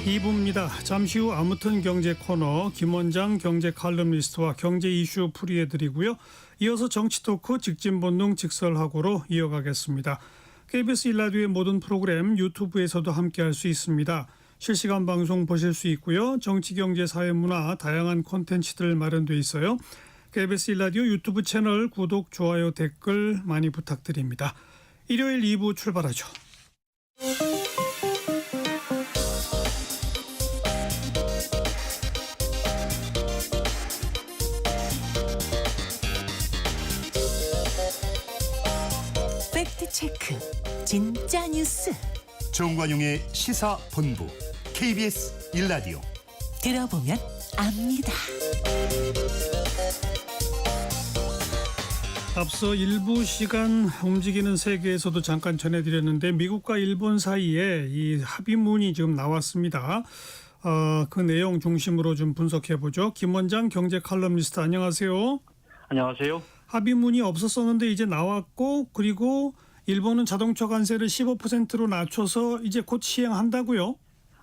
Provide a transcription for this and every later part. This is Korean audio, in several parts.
2부입니다. 잠시 후 아무튼 경제 코너 김원장 경제 칼럼니스트와 경제 이슈 풀이해드리고요. 이어서 정치 토크 직진본능 직설하고로 이어가겠습니다. KBS 1라디오의 모든 프로그램 유튜브에서도 함께할 수 있습니다. 실시간 방송 보실 수 있고요. 정치, 경제, 사회, 문화 다양한 콘텐츠들 마련돼 있어요. KBS 1라디오 유튜브 채널 구독, 좋아요, 댓글 많이 부탁드립니다. 일요일 2부 출발하죠. 팩트체크 진짜 뉴스 정관용의 시사본부 KBS 1라디오 들어보면 압니다. 앞서 일부 시간 움직이는 세계에서도 잠깐 전해드렸는데 미국과 일본 사이에 이 합의문이 지금 나왔습니다. 그 내용 중심으로 좀 분석해보죠. 김원장 경제 칼럼니스트 안녕하세요. 안녕하세요. 합의문이 없었었는데 이제 나왔고 그리고 일본은 자동차 관세를 15%로 낮춰서 이제 곧 시행한다고요?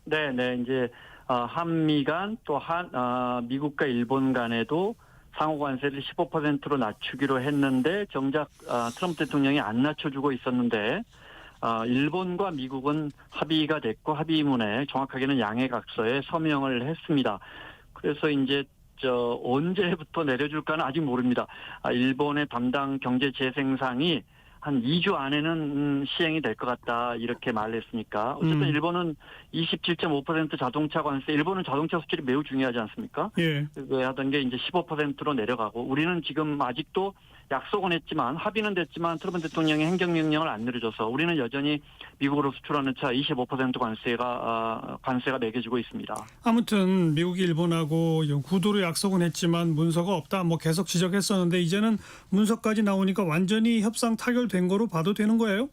네, 이제 한미 간 또 미국과 일본 간에도 상호 관세를 15%로 낮추기로 했는데 정작 트럼프 대통령이 안 낮춰주고 있었는데 일본과 미국은 합의가 됐고 합의문에 정확하게는 양해각서에 서명을 했습니다. 그래서 이제 언제부터 내려줄까는 아직 모릅니다. 일본의 담당 경제재생상이 한 2주 안에는 시행이 될 것 같다 이렇게 말했으니까 어쨌든 일본은 27.5% 자동차 관세, 일본은 자동차 수출이 매우 중요하지 않습니까? 예. 그 하던 게 이제 15%로 내려가고 우리는 지금 아직도 약속은 했지만 합의는 됐지만 트럼프 대통령이 행정명령을 안 내려줘서 우리는 여전히 미국으로 수출하는 차 25% 관세가 매겨지고 있습니다. 아무튼 미국이 일본하고 구도로 약속은 했지만 문서가 없다 뭐 계속 지적했었는데 이제는 문서까지 나오니까 완전히 협상 타결된 거로 봐도 되는 거예요?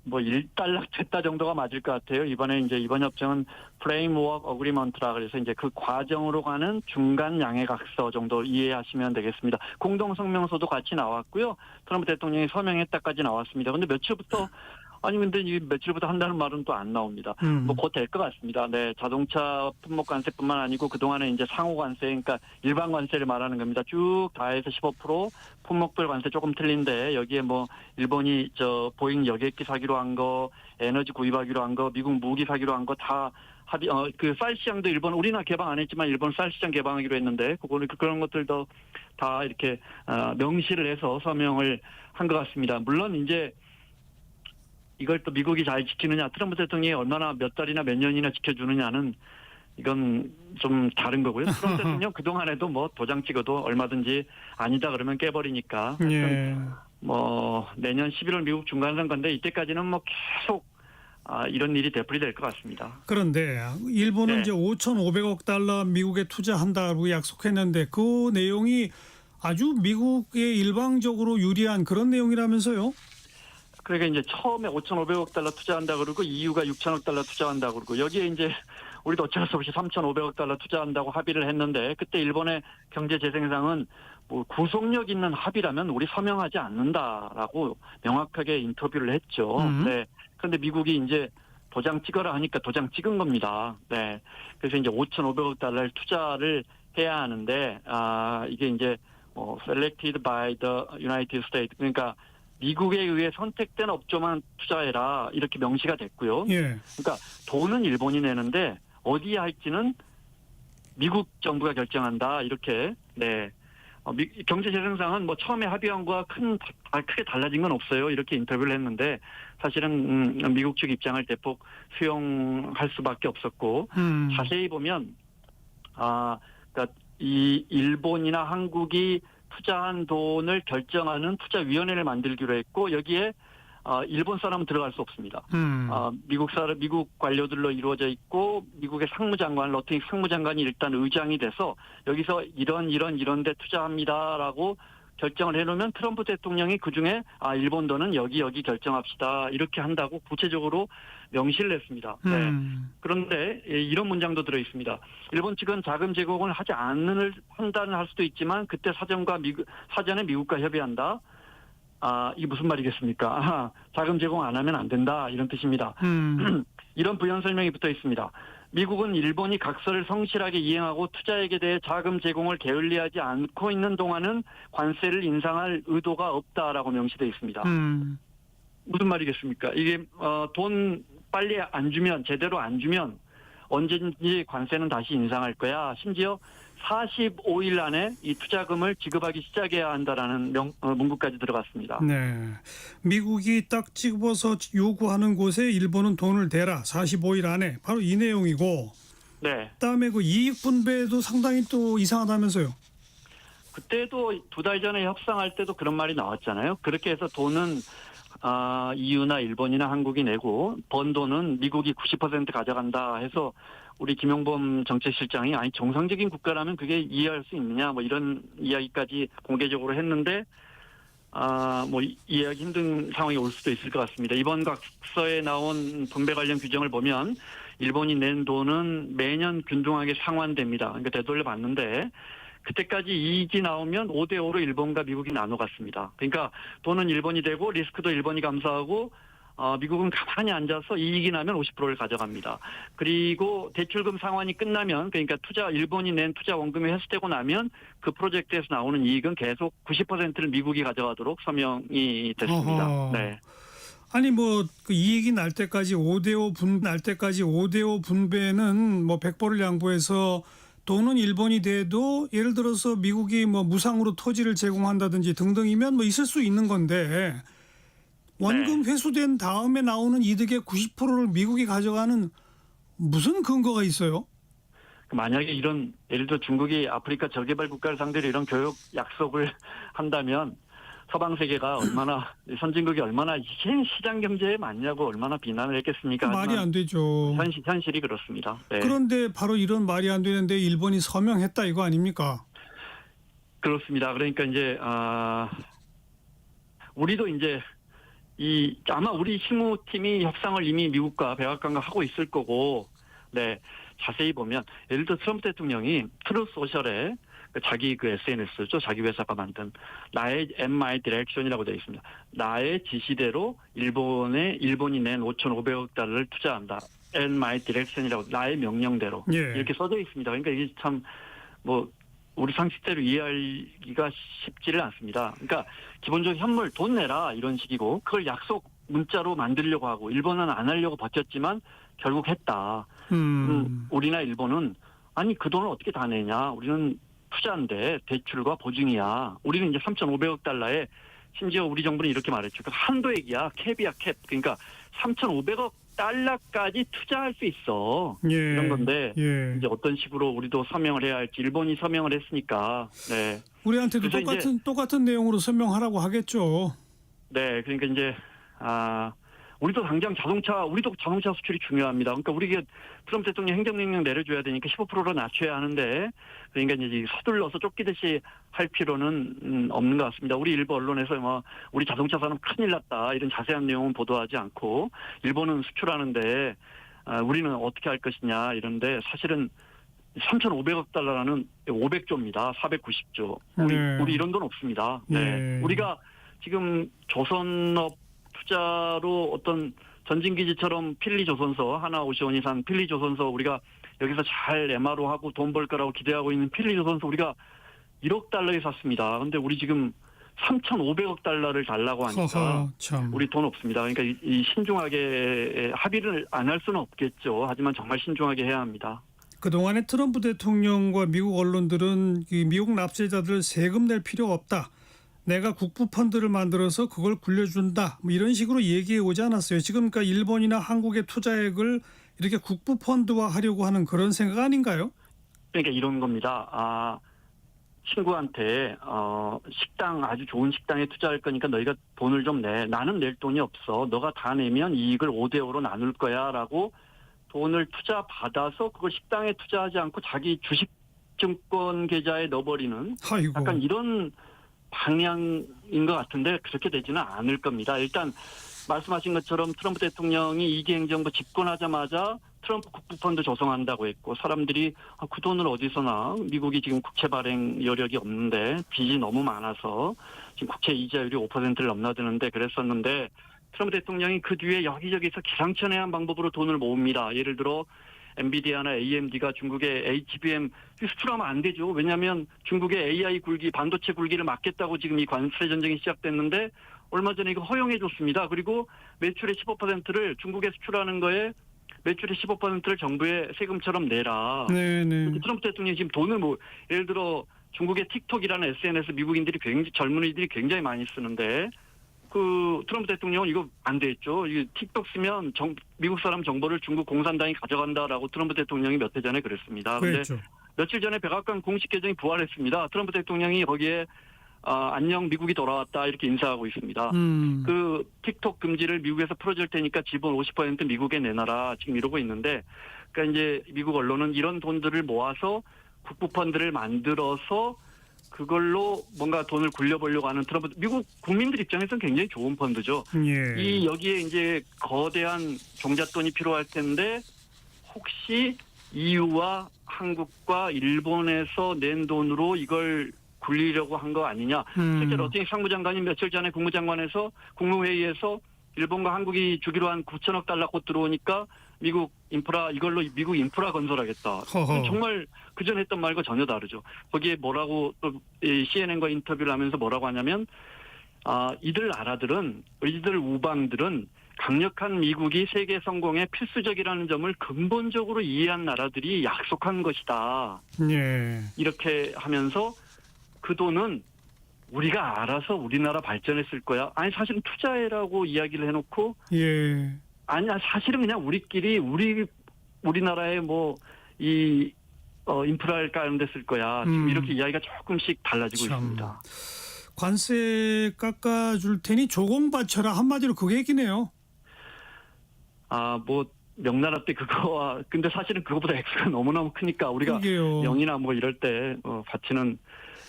뭐 일단락됐다 정도가 맞을 것 같아요. 이번 협정은 프레임워크 어그리먼트라 그래서 이제 그 과정으로 가는 중간 양해각서 정도 이해하시면 되겠습니다. 공동성명서도 같이 나왔고요. 트럼프 대통령이 서명했다까지 나왔습니다. 근데 근데 이 며칠부터 한다는 말은 또 안 나옵니다. 뭐 곧 될 것 같습니다. 네, 자동차 품목 관세뿐만 아니고 그동안에 이제 상호 관세, 그러니까 일반 관세를 말하는 겁니다. 쭉 다 해서 15%, 품목별 관세 조금 틀린데 여기에 뭐 일본이 보잉 여객기 사기로 한 거, 에너지 구입하기로 한 거, 미국 무기 사기로 한 거 다 합의, 그 쌀 시장도 우리나라 개방 안 했지만 일본 쌀 시장 개방하기로 했는데 그런 것들도 다 이렇게 명시를 해서 서명을 한 것 같습니다. 물론 이제 이걸 또 미국이 잘 지키느냐, 트럼프 대통령이 얼마나 몇 달이나 몇 년이나 지켜주느냐는 이건 좀 다른 거고요. 트럼프 대통령 그동안에도 뭐 도장 찍어도 얼마든지 아니다 그러면 깨버리니까. 예. 뭐 내년 11월 미국 중간선거인데 이때까지는 뭐 계속 이런 일이 되풀이될 것 같습니다. 그런데 일본은 네. 이제 5,500억 달러 미국에 투자한다고 약속했는데 그 내용이 아주 미국에 일방적으로 유리한 그런 내용이라면서요? 그러니까 이제 처음에 5,500억 달러 투자한다 그러고 EU가 6천억 달러 투자한다 그러고 여기에 이제 우리도 어쩔 수 없이 3,500억 달러 투자한다고 합의를 했는데 그때 일본의 경제재생상은 뭐 구속력 있는 합의라면 우리 서명하지 않는다라고 명확하게 인터뷰를 했죠. 네. 그런데 미국이 이제 도장 찍어라 하니까 도장 찍은 겁니다. 네. 그래서 이제 5,500억 달러를 투자를 해야 하는데 이게 이제 selected by the United States 그러니까 미국에 의해 선택된 업종만 투자해라 이렇게 명시가 됐고요. 예. 그러니까 돈은 일본이 내는데 어디에 할지는 미국 정부가 결정한다 이렇게. 네. 경제재생상은 뭐 처음에 합의한 거와 크게 달라진 건 없어요. 이렇게 인터뷰를 했는데 사실은 미국 측 입장을 대폭 수용할 수밖에 없었고 자세히 보면 그러니까 이 일본이나 한국이 투자한 돈을 결정하는 투자위원회를 만들기로 했고 여기에 일본 사람은 들어갈 수 없습니다. 미국 관료들로 이루어져 있고 미국의 러팅 상무장관이 일단 의장이 돼서 여기서 이런 데 투자합니다라고 결정을 해놓으면 트럼프 대통령이 그중에 일본 돈은 여기 결정합시다 이렇게 한다고 구체적으로 명시를 했습니다. 네. 그런데 이런 문장도 들어있습니다. 일본 측은 자금 제공을 하지 않는 판단을 할 수도 있지만 그때 사전에 미국과 협의한다. 이게 무슨 말이겠습니까? 자금 제공 안 하면 안 된다 이런 뜻입니다. 이런 부연 설명이 붙어 있습니다. 미국은 일본이 각서를 성실하게 이행하고 투자액에 대해 자금 제공을 게을리하지 않고 있는 동안은 관세를 인상할 의도가 없다라고 명시되어 있습니다. 무슨 말이겠습니까? 이게 돈 빨리 안 주면, 제대로 안 주면 언제든지 관세는 다시 인상할 거야. 심지어 45일 안에 이 투자금을 지급하기 시작해야 한다라는 문구까지 들어갔습니다. 네. 미국이 딱 집어서 요구하는 곳에 일본은 돈을 대라. 45일 안에. 바로 이 내용이고. 네. 그다음에 그 이익 분배도 상당히 또 이상하다면서요. 그때도 2달 전에 협상할 때도 그런 말이 나왔잖아요. 그렇게 해서 돈은 EU나 일본이나 한국이 내고 번 돈은 미국이 90% 가져간다 해서 우리 김용범 정책실장이 아니 정상적인 국가라면 그게 이해할 수 있느냐 뭐 이런 이야기까지 공개적으로 했는데 뭐 이해하기 힘든 상황이 올 수도 있을 것 같습니다. 이번 각서에 나온 분배 관련 규정을 보면 일본이 낸 돈은 매년 균등하게 상환됩니다. 그러니까 되돌려 받는데 그때까지 이익이 나오면 5대5로 일본과 미국이 나눠 갔습니다. 그러니까 돈은 일본이 되고 리스크도 일본이 감수하고 미국은 가만히 앉아서 이익이 나면 50%를 가져갑니다. 그리고 대출금 상환이 끝나면 그러니까 일본이 낸 투자 원금이 회수되고 나면 그 프로젝트에서 나오는 이익은 계속 90%를 미국이 가져가도록 서명이 됐습니다. 어허. 네. 아니 뭐 그 이익이 날 때까지 5대5 분배는 뭐 100%를 양보해서 돈은 일본이 돼도 예를 들어서 미국이 뭐 무상으로 토지를 제공한다든지 등등이면 뭐 있을 수 있는 건데 원금 회수된 다음에 나오는 이득의 90%를 미국이 가져가는 무슨 근거가 있어요? 만약에 이런 예를 들어 중국이 아프리카 저개발 국가를 상대로 이런 교역 약속을 한다면 서방 세계가 얼마나 선진국이 얼마나 이게 시장 경제에 맞냐고 얼마나 비난을 했겠습니까? 말이 안 되죠. 현실이 그렇습니다. 네. 그런데 바로 이런 말이 안 되는데 일본이 서명했다 이거 아닙니까? 그렇습니다. 그러니까 이제 우리도 이제 아마 우리 실무팀이 협상을 이미 미국과 백악관과 하고 있을 거고, 네 자세히 보면 예를 들어 트럼프 대통령이 트루스 소셜에 자기 그 SNS죠. 자기 회사가 만든 나의 MI 디렉션이라고 되어 있습니다. 나의 지시대로 일본이 낸 5,500억 달러를 투자한다. MI 디렉션이라고 나의 명령대로 예. 이렇게 써져 있습니다. 그러니까 이게 참 뭐 우리 상식대로 이해하기가 쉽지를 않습니다. 그러니까 기본적으로 현물 돈 내라 이런 식이고 그걸 약속 문자로 만들려고 하고 일본은 안 하려고 버텼지만 결국 했다. 우리나 일본은 아니 그 돈을 어떻게 다 내냐. 우리는 투자인데 대출과 보증이야. 우리는 이제 3,500억 달러에 심지어 우리 정부는 이렇게 말했죠. 한도액이야. 캡이야 캡. 그러니까 3,500억 달러까지 투자할 수 있어. 예. 이런 건데 예. 이제 어떤 식으로 우리도 서명을 해야 할지 일본이 서명을 했으니까 네. 우리한테도 그래서 똑같은 내용으로 서명하라고 하겠죠. 네. 그러니까 이제 우리도 당장 자동차 수출이 중요합니다. 그러니까 우리가 트럼프 대통령 행정명령 내려줘야 되니까 15%로 낮춰야 하는데 그러니까 이제 서둘러서 쫓기듯이 할 필요는 없는 것 같습니다. 우리 일부 언론에서 뭐 우리 자동차 산업 큰일 났다 이런 자세한 내용은 보도하지 않고 일본은 수출하는데 우리는 어떻게 할 것이냐 이런데 사실은 3,500억 달러라는 500조입니다. 490조. 우리 이런 돈 없습니다. 네. 네. 우리가 지금 조선업 투자로 어떤 전진기지처럼 필리조선소 하나오시온이 산 필리조선소 우리가 여기서 잘 MRO 하고 돈 벌 거라고 기대하고 있는 필리조선소 우리가 1억 달러에 샀습니다. 그런데 우리 지금 3,500억 달러를 달라고 하니까 참. 우리 돈 없습니다. 그러니까 이 신중하게 합의를 안 할 수는 없겠죠. 하지만 정말 신중하게 해야 합니다. 그동안에 트럼프 대통령과 미국 언론들은 미국 납세자들 세금 낼 필요 없다. 내가 국부 펀드를 만들어서 그걸 굴려준다. 뭐 이런 식으로 얘기해 오지 않았어요. 지금 그러니까 일본이나 한국의 투자액을 이렇게 국부 펀드화 하려고 하는 그런 생각 아닌가요? 그러니까 이런 겁니다. 친구한테 식당 아주 좋은 식당에 투자할 거니까 너희가 돈을 좀 내. 나는 낼 돈이 없어. 너가 다 내면 이익을 5대5로 나눌 거야라고 돈을 투자 받아서 그걸 식당에 투자하지 않고 자기 주식 증권 계좌에 넣어버리는 아이고. 약간 이런 방향인 것 같은데 그렇게 되지는 않을 겁니다. 일단 말씀하신 것처럼 트럼프 대통령이 이기 행정부 집권하자마자 트럼프 국부펀드 조성한다고 했고 사람들이 그 돈을 어디서 나 미국이 지금 국채 발행 여력이 없는데 빚이 너무 많아서 지금 국채 이자율이 5%를 넘나드는데 그랬었는데 트럼프 대통령이 그 뒤에 여기저기서 기상천외한 방법으로 돈을 모읍니다. 예를 들어 엔비디아나 AMD가 중국의 HBM 수출하면 안 되죠. 왜냐하면 중국의 AI 굴기, 반도체 굴기를 막겠다고 지금 이 관세 전쟁이 시작됐는데 얼마 전에 이거 허용해 줬습니다. 그리고 매출의 15%를 중국에 수출하는 거에 매출의 15%를 정부에 세금처럼 내라. 네네. 트럼프 대통령이 지금 돈을 예를 들어 중국의 틱톡이라는 SNS 미국인들이 젊은이들이 굉장히 많이 쓰는데 그 트럼프 대통령은 이거 안 됐죠. 이 틱톡 쓰면 미국 사람 정보를 중국 공산당이 가져간다라고 트럼프 대통령이 몇 해 전에 그랬습니다. 그런데 그렇죠. 며칠 전에 백악관 공식 계정이 부활했습니다. 트럼프 대통령이 거기에 안녕 미국이 돌아왔다 이렇게 인사하고 있습니다. 그 틱톡 금지를 미국에서 풀어줄 테니까 지분 50% 미국에 내놔라 지금 이러고 있는데 그러니까 이제 미국 언론은 이런 돈들을 모아서 국부펀드를 만들어서 그걸로 뭔가 돈을 굴려보려고 하는 미국 국민들 입장에서는 굉장히 좋은 펀드죠. 예. 여기에 이제 거대한 종잣돈이 필요할 텐데 혹시 EU와 한국과 일본에서 낸 돈으로 이걸 굴리려고 한 거 아니냐. 실제로 어떻게 상무장관이 며칠 전에 국무회의에서 일본과 한국이 주기로 한 9천억 달러 곧 들어오니까 이걸로 미국 인프라 건설하겠다. 허허. 정말 그전 했던 말과 전혀 다르죠. 거기에 뭐라고 또 CNN과 인터뷰를 하면서 뭐라고 하냐면 이들 우방들은 강력한 미국이 세계 성공에 필수적이라는 점을 근본적으로 이해한 나라들이 약속한 것이다. 예. 이렇게 하면서 그 돈은 우리가 알아서 우리나라 발전했을 거야. 아니 사실은 투자해라고 이야기를 해놓고 예. 아니야 사실은 그냥 우리끼리 우리나라에 인프라를 까는 데 쓸 거야. 지금 이렇게 이야기가 조금씩 달라지고 참. 있습니다. 관세 깎아줄 테니 조공 바쳐라 한마디로 그게 얘기네요. 명나라 때 그거와 근데 사실은 그거보다 액수가 너무너무 크니까 우리가 그게요. 명이나 이럴 때 바치는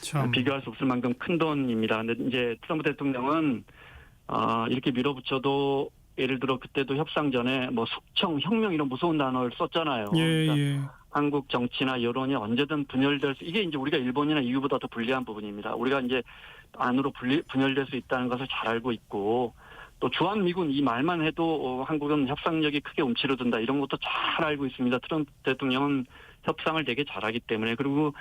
참. 비교할 수 없을 만큼 큰 돈입니다. 근데 이제 트럼프 대통령은 이렇게 밀어붙여도 예를 들어 그때도 협상 전에 숙청, 혁명 이런 무서운 단어를 썼잖아요. 예, 그러니까 예. 한국 정치나 여론이 언제든 분열될 이게 이제 우리가 일본이나 EU보다 더 불리한 부분입니다. 우리가 이제 안으로 분열될 수 있다는 것을 잘 알고 있고 또 주한미군 이 말만 해도 한국은 협상력이 크게 움츠러든다 이런 것도 잘 알고 있습니다. 트럼프 대통령은 협상을 되게 잘하기 때문에 그리고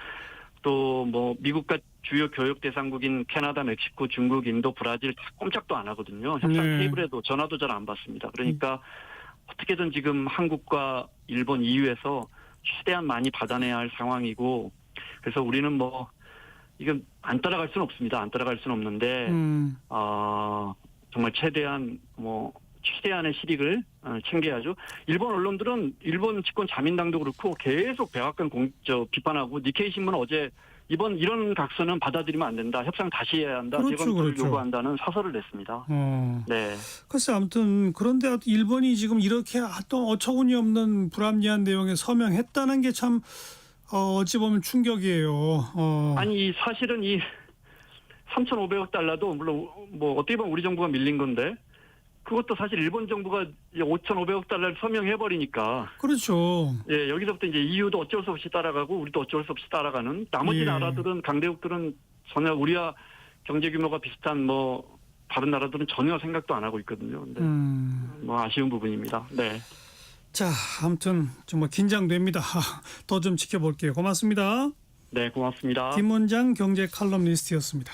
또 미국과 주요 교역 대상국인 캐나다, 멕시코, 중국, 인도, 브라질 다 꼼짝도 안 하거든요. 협상 네. 테이블에도 전화도 잘 안 받습니다. 그러니까 어떻게든 지금 한국과 일본, EU에서 최대한 많이 받아내야 할 상황이고 그래서 우리는 이건 안 따라갈 수는 없습니다. 안 따라갈 수는 없는데 정말 최대한의 실익을 챙겨야죠. 일본 언론들은 일본 집권 자민당도 그렇고 계속 백악관 비판하고 니케이 신문은 어제 이런 각서는 받아들이면 안 된다. 협상 다시 해야 한다. 그렇죠, 재건축을 그렇죠. 요구한다는 사설을 냈습니다. 네. 글쎄 아무튼 그런데 일본이 지금 이렇게 또 어처구니 없는 불합리한 내용에 서명했다는 게 참 어찌 보면 충격이에요. 아니 사실은 이 3,500억 달러도 물론 어떻게 보면 우리 정부가 밀린 건데 그것도 사실 일본 정부가 5,500억 달러를 서명해버리니까. 그렇죠. 예, 여기서부터 이제 EU도 어쩔 수 없이 따라가고 우리도 어쩔 수 없이 따라가는 나머지 예. 나라들은 강대국들은 전혀 우리와 경제 규모가 비슷한 다른 나라들은 전혀 생각도 안 하고 있거든요. 근데 아쉬운 부분입니다. 네. 자, 아무튼 정말 긴장됩니다. 더 좀 지켜볼게요. 고맙습니다. 네, 고맙습니다. 김원장 경제 칼럼니스트였습니다.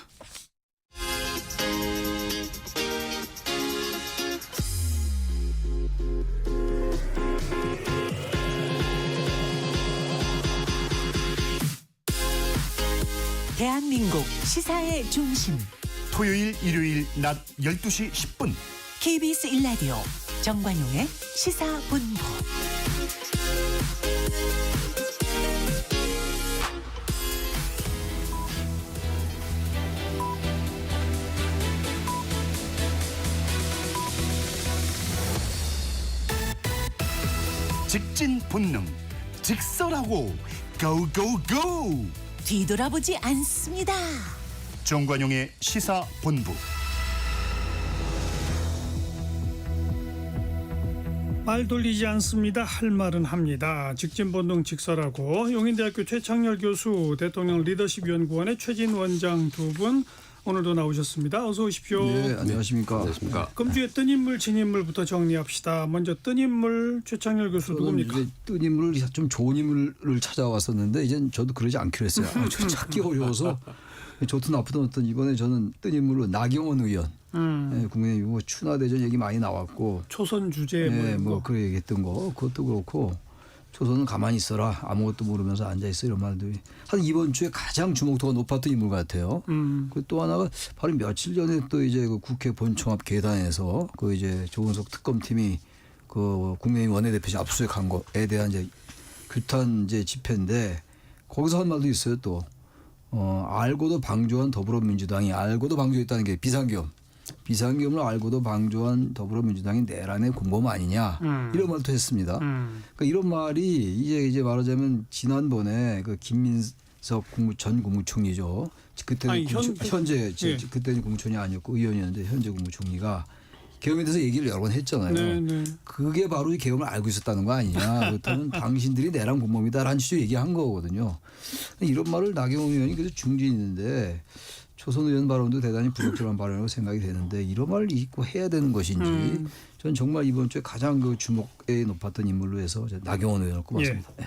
대한민국 시사의 중심 토요일 일요일 낮 12시 10분 KBS 1라디오 정관용의 시사본부. 직진 본능 직설하고 고고고 뒤돌아보지 않습니다. 정관용의 시사본부. 말 돌리지 않습니다. 할 말은 합니다. 직진본능 직설하고 용인대학교 최창렬 교수, 대통령 리더십연구원의 최진 원장 두 분 오늘도 나오셨습니다. 어서 오십시오. 네, 안녕하십니까. 안녕하십니까. 금주의 뜬 인물, 진 인물부터 정리합시다. 먼저 뜬 인물 최창렬 교수 누굽니까? 이제 뜬 인물을 좀 좋은 인물을 찾아왔었는데 이젠 저도 그러지 않기로 했어요. 찾기 어려워서 좋든 나쁘든 어떤 이번에 저는 뜬 인물로 나경원 의원. 네, 국민의힘 뭐 추나대전 얘기 많이 나왔고 초선 주제 네, 뭐 뭐 그래 얘기했던 거 그것도 그렇고 조선은 가만히 있어라 아무것도 모르면서 앉아있어 이런 말들이 한 이번 주에 가장 주목도가 높았던 인물 같아요. 그 또 하나가 바로 며칠 전에 또 이제 그 국회 본청합 계단에서 그 이제 조은석 특검팀이 그 국민의힘 원내대표실 압수수색한 거에 대한 이제 규탄 이제 집회인데 거기서 한 말도 있어요 또 알고도 방조한 더불어민주당이 알고도 방조했다는 게 비상계엄을 알고도 방조한 더불어민주당이 내란의 공범 아니냐 이런 말도 했습니다. 그러니까 이런 말이 이제 말하자면 지난번에 그 김민석 전 국무총리죠. 그때는 아니, 현재 예. 그때는 국무총리 아니었고 의원이었는데 현재 국무총리가 계엄에 대해서 얘기를 여러 번 했잖아요. 네, 네. 그게 바로 이 계엄을 알고 있었다는 거 아니냐. 그렇다면 당신들이 내란 공범이다라는 취지로 얘기한 거거든요. 이런 말을 나경원 의원이 그래서 중진이 있는데 초선 의원 발언도 대단히 부적절한 발언이라고 생각이 되는데 이런 말을 잊고 해야 되는 것인지 전 정말 이번 주에 가장 그 주목에 높았던 인물로 해서 나경원 의원을 꼽았습니다. 네.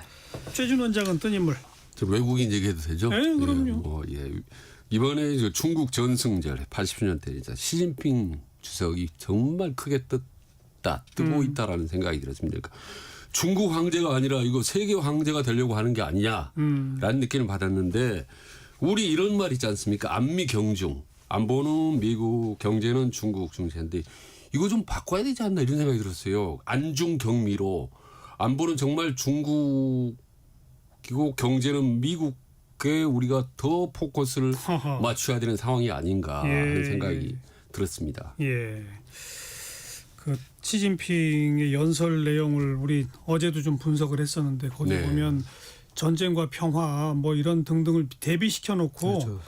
최준 원장은 뜬 인물. 저 외국인 얘기해도 되죠? 네, 그럼요. 예, 예. 이번에 저 중국 전승절 80년 때 시진핑 주석이 정말 크게 뜨고 있다라는 생각이 들었습니다. 그러니까 중국 황제가 아니라 이거 세계 황제가 되려고 하는 게 아니냐라는 느낌을 받았는데 우리 이런 말 있지 않습니까? 안미 경중. 안보는 미국, 경제는 중국 중세인데 이거 좀 바꿔야 되지 않나 이런 생각이 들었어요. 안중 경미로 안보는 정말 중국이고 경제는 미국에 우리가 더 포커스를 맞춰야 되는 상황이 아닌가 하는 생각이 들었습니다. 예. 그 시진핑의 연설 내용을 우리 어제도 좀 분석을 했었는데 거기 네. 보면 전쟁과 평화 뭐 이런 등등을 대비시켜 놓고 그렇죠.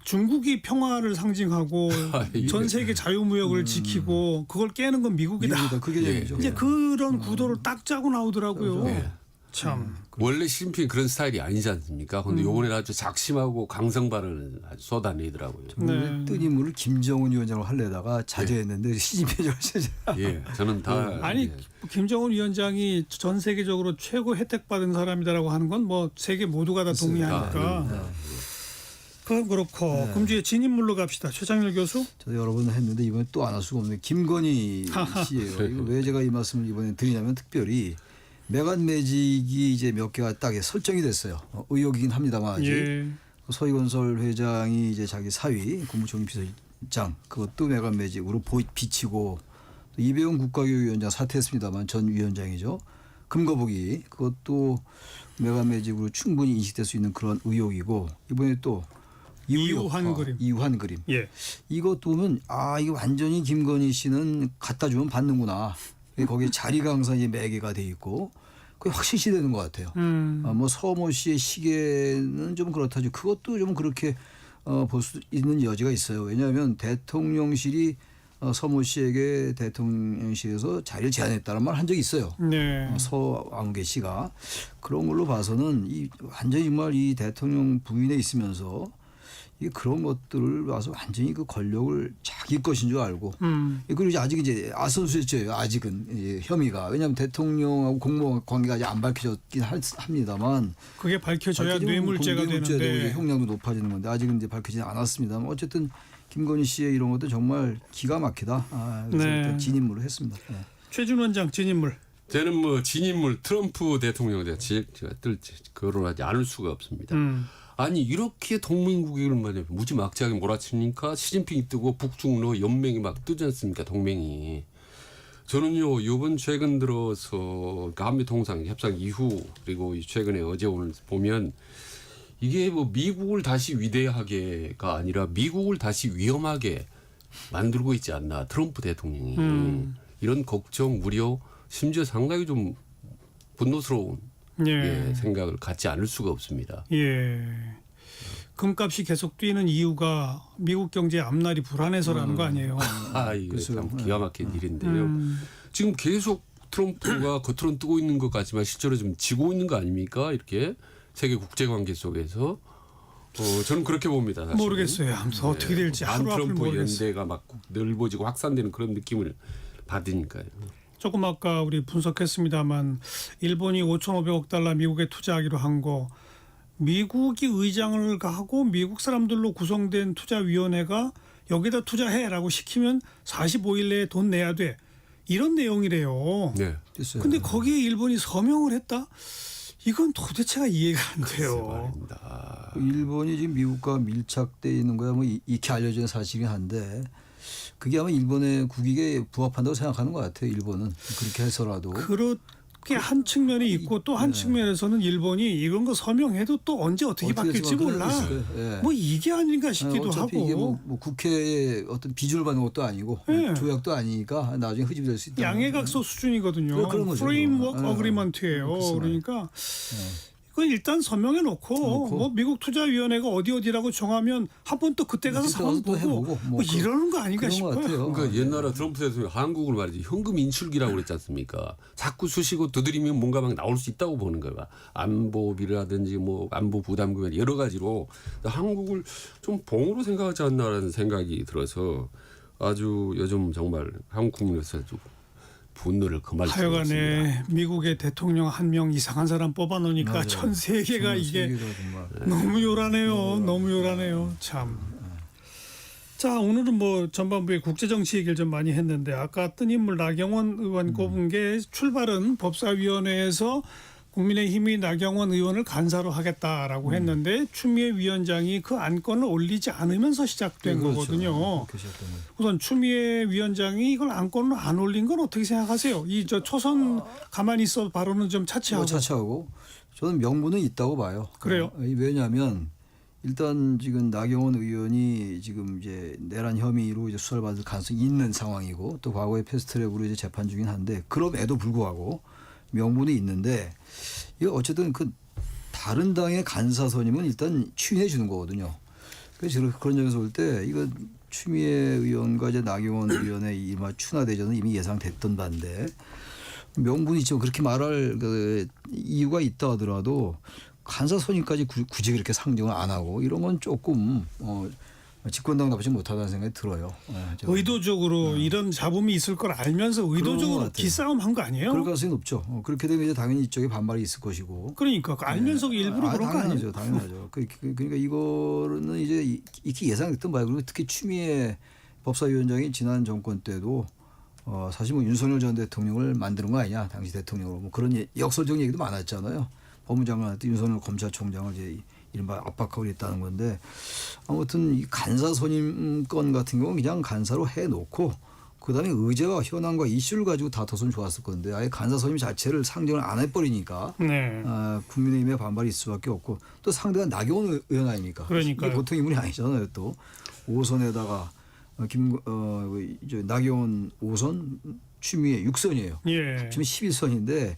중국이 평화를 상징하고 예. 전 세계 자유무역을 지키고 그걸 깨는 건 미국이다. 미국이다. 그게 개념이죠. 이제 그런 구도를 딱 짜고 나오더라고요. 네. 참. 원래 시진핑 그런 스타일이 아니지 않습니까? 그런데 요번에 아주 작심하고 강성 발언을 아주 쏟아내더라고요. 네. 뜬 인물을 김정은 위원장으로 하려다가 자제했는데 시진핑을 하시죠. 예, 저는 다 아니 예. 김정은 위원장이 전 세계적으로 최고 혜택 받은 사람이다라고 하는 건 뭐 세계 모두가 다 동의하니까. 그건 그렇고 금주의 진인물로 갑시다. 최창렬 교수. 저도 여러 번 했는데 이번에 또 안 할 수가 없는 김건희 씨예요. 이거 왜 제가 이 말씀을 이번에 드리냐면 특별히 메간 매직이 이제 몇 개가 딱 설정이 됐어요. 의혹이긴 합니다만 아직. 예. 서희건설 회장이 이제 자기 사위 국무총리 비서실장 그것도 메간 매직으로 비치고 또 이배용 국가교육위원장 사퇴했습니다만 전 위원장이죠. 금거북이 그것도 메간 매직으로 충분히 인식될 수 있는 그런 의혹이고 이번에 또 이우환 그림. 예. 이것 보면 아 이게 완전히 김건희 씨는 갖다 주면 받는구나. 거기에 자리가 항상 이제 매개가 돼 있고 그게 확실시 되는 것 같아요. 뭐 서모 씨의 시계는 좀 그렇다죠. 그것도 좀 그렇게 볼 수 있는 여지가 있어요. 왜냐하면 대통령실이 서모 씨에게 대통령실에서 자리를 제안했다는 말 한 적이 있어요. 네. 서아무개 씨가 그런 걸로 봐서는 이 완전히 정말 이 대통령 부인에 있으면서 이 그런 것들을 와서 완전히 그 권력을 자기 것인 줄 알고 그리고 이제 아직 이제 아선수였죠. 아직은 이 혐의가 왜냐하면 대통령하고 공무원 관계가 아직 안 밝혀졌긴 합니다만 그게 밝혀져야 뇌물죄가 되는데 형량도 높아지는 건데 아직은 이제 밝혀지지 않았습니다만 어쨌든 김건희 씨의 이런 것도 정말 기가 막히다. 그래서 네. 일단 진인물을 했습니다. 네. 최준 원장 진인물. 저는 뭐 진인물 트럼프 대통령에 대해 제가 거론하지 않을 수가 없습니다. 아니 이렇게 동맹국익을 말이야 무지막지하게 몰아치니까 시진핑이 뜨고 북중러 연맹이 막 뜨지 않습니까? 동맹이. 저는요 이번 최근 들어서 그러니까 한미 통상 협상 이후 그리고 최근에 어제 오늘 보면 이게 뭐 미국을 다시 위대하게가 아니라 미국을 다시 위험하게 만들고 있지 않나 트럼프 대통령이 이런 걱정 우려 심지어 상당히 좀 분노스러운 예, 생각을 갖지 않을 수가 없습니다. 예. 금값이 계속 뛰는 이유가 미국 경제 앞날이 불안해서라는 거 아니에요? 아, 이거 참 기가 막힌 일인데요. 지금 계속 트럼프가 겉으로는 뜨고 있는 것 같지만 실제로 좀 지고 있는 거 아닙니까? 이렇게 세계 국제 관계 속에서 저는 그렇게 봅니다. 사실은. 모르겠어요. 아무튼 어떻게 될지 하루 앞을 트럼프 모르겠어요. 연대가 막 넓어지고 확산되는 그런 느낌을 받으니까요. 조금 아까 우리 분석했습니다만 일본이 5,500억 달러 미국에 투자하기로 한 거 미국이 의장을 하고 미국 사람들로 구성된 투자위원회가 여기다 투자해라고 시키면 45일 내에 돈 내야 돼. 이런 내용이래요. 네. 됐어요. 근데 거기에 일본이 서명을 했다? 이건 도대체가 이해가 안 돼요. 말입니다. 일본이 지금 미국과 밀착돼 있는 거야 뭐 익히 알려진 사실이긴 한데 그게 아마 일본의 국익에 부합한다고 생각하는 것 같아요. 일본은 그렇게 해서라도. 그렇게 한 측면이 있고 또 한 측면에서는 일본이 이런 거 서명해도 또 언제 어떻게 바뀔지 될지 몰라. 예. 뭐 이게 아닌가 싶기도 어차피 하고. 이게 뭐 국회의 어떤 비준을 받는 것도 아니고 예. 조약도 아니니까 나중에 흡입이 될 수 있다. 양해각서 수준이거든요. 그런 거죠. 프레임워크 예. 어그리먼트예요. 글쎄 그러니까 이건 일단 서명해 놓고 뭐 미국 투자위원회가 어디라고 정하면 한번 또 그때 가서 상황 또 보고 해보고 뭐 이러는 거 아닌가 그런 것 싶어요. 같아요. 그러니까 옛날에 트럼프 대통령이 한국을 말이지 현금 인출기라고 그랬지 않습니까? 자꾸 쑤시고 두드리면 뭔가 막 나올 수 있다고 보는 거야. 안보비라든지 뭐 안보 부담금 여러 가지로 한국을 좀 봉으로 생각하지 않나라는 생각이 들어서 아주 요즘 정말 한국 국민으로서 좀 분노를 금할 수가 없습니다. 하여간에 미국의 대통령 한 명 이상한 사람 뽑아놓으니까 맞아요. 전 세계가 이게 세계가 정말. 너무 요란해요. 너무 요란해요. 참. 자, 오늘은 뭐 전반부에 국제정치 얘기를 좀 많이 했는데 아까 뜬 인물 나경원 의원 꼽은 게 출발은 법사위원회에서 국민의힘이 나경원 의원을 간사로 하겠다라고 했는데 추미애 위원장이 그 안건을 올리지 않으면서 시작된 그렇죠. 거거든요. 그렇게 시작된 거예요. 우선 추미애 위원장이 이걸 안건으로 안 올린 건 어떻게 생각하세요? 이 저 초선 가만히 있어 바로는 좀 차치하고. 차치하고 저는 명분은 있다고 봐요. 그래요? 왜냐하면 일단 지금 나경원 의원이 지금 이제 내란 혐의로 이제 수사를 받을 가능성이 있는 상황이고 또 과거에 패스트트랙으로 이제 재판 중인 한데 그럼에도 불구하고 명분이 있는데 이거 어쨌든 그 다른 당의 간사 선임은 일단 추인해 주는 거거든요. 그래서 그런 점에서 볼 때 이거 추미애 의원과 이제 나경원 의원의 이 추나 대전은 이미 예상됐던 바인데 명분이 있지만 그렇게 말할 그 이유가 있다 하더라도 간사 선임까지 굳이 그렇게 상정을 안 하고 이런 건 조금 집권당답지 못하다는 생각이 들어요. 의도적으로 이런 잡음이 있을 걸 알면서 그런 것 의도적으로 같아요. 기싸움 한 거 아니에요? 그럴 가능성이 높죠. 그렇게 되면 이제 당연히 이쪽에 반발이 있을 것이고. 그러니까 알면서 일부러 그런 거 아니에요? 당연하죠. 그러니까 이거는 이제 익히 예상됐던 바예요. 그리고 특히 추미애 법사위원장이 지난 정권 때도 사실 뭐 윤석열 전 대통령을 만드는 거 아니냐 당시 대통령으로 뭐 그런 역설적 얘기도 많았잖아요. 법무장관한테 윤석열 검찰총장을 이제 이른바 압박하고 있다는 건데 아무튼 이 간사 선임 건 같은 경우는 그냥 간사로 해놓고 그다음에 의제와 현안과 이슈를 가지고 다퉜으면 좋았을 건데 아예 간사 선임 자체를 상정을 안 해버리니까 네. 국민의힘의 반발이 있을 수밖에 없고 또 상대가 나경원 의원 아닙니까? 그러니까요. 이게 보통 인물이 아니잖아요. 또 5선에다가 나경원 5선 추미애 6선이에요. 예. 지금 11선인데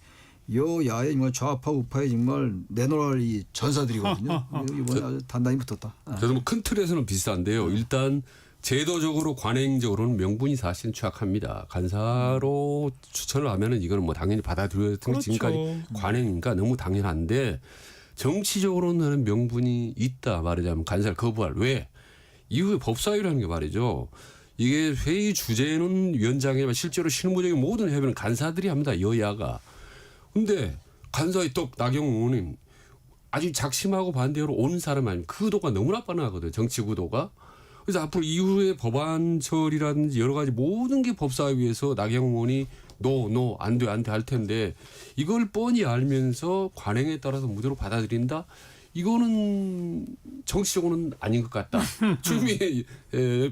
여야의 정말 좌파 우파의 정말 내놓을 이 전사들이거든요. 이번에 아주 단단히 붙었다. 저도 뭐 큰 틀에서는 비슷한데요. 일단 제도적으로 관행적으로는 명분이 사실은 취약합니다. 간사로 추천을 하면은 이거는 뭐 당연히 받아들여야 되는 그렇죠. 지금까지 관행이니까 너무 당연한데 정치적으로는 명분이 있다 말하자면 간사를 거부할 왜 이후에 법사위라는 게 말이죠. 이게 회의 주제는 위원장이지만 실제로 실무적인 모든 협의는 간사들이 합니다. 여야가. 근데 간사의 또 나경원 의원님 아주 작심하고 반대로 오는 사람 아니면 그 구도가 너무나 뻔하거든요. 정치 구도가. 그래서 앞으로 이후에 법안 처리라든지 여러 가지 모든 게 법사위에서 나경원 의원이 노 안 돼 할 텐데 이걸 뻔히 알면서 관행에 따라서 무대로 받아들인다. 이거는 정치적으로는 아닌 것 같다. 추미애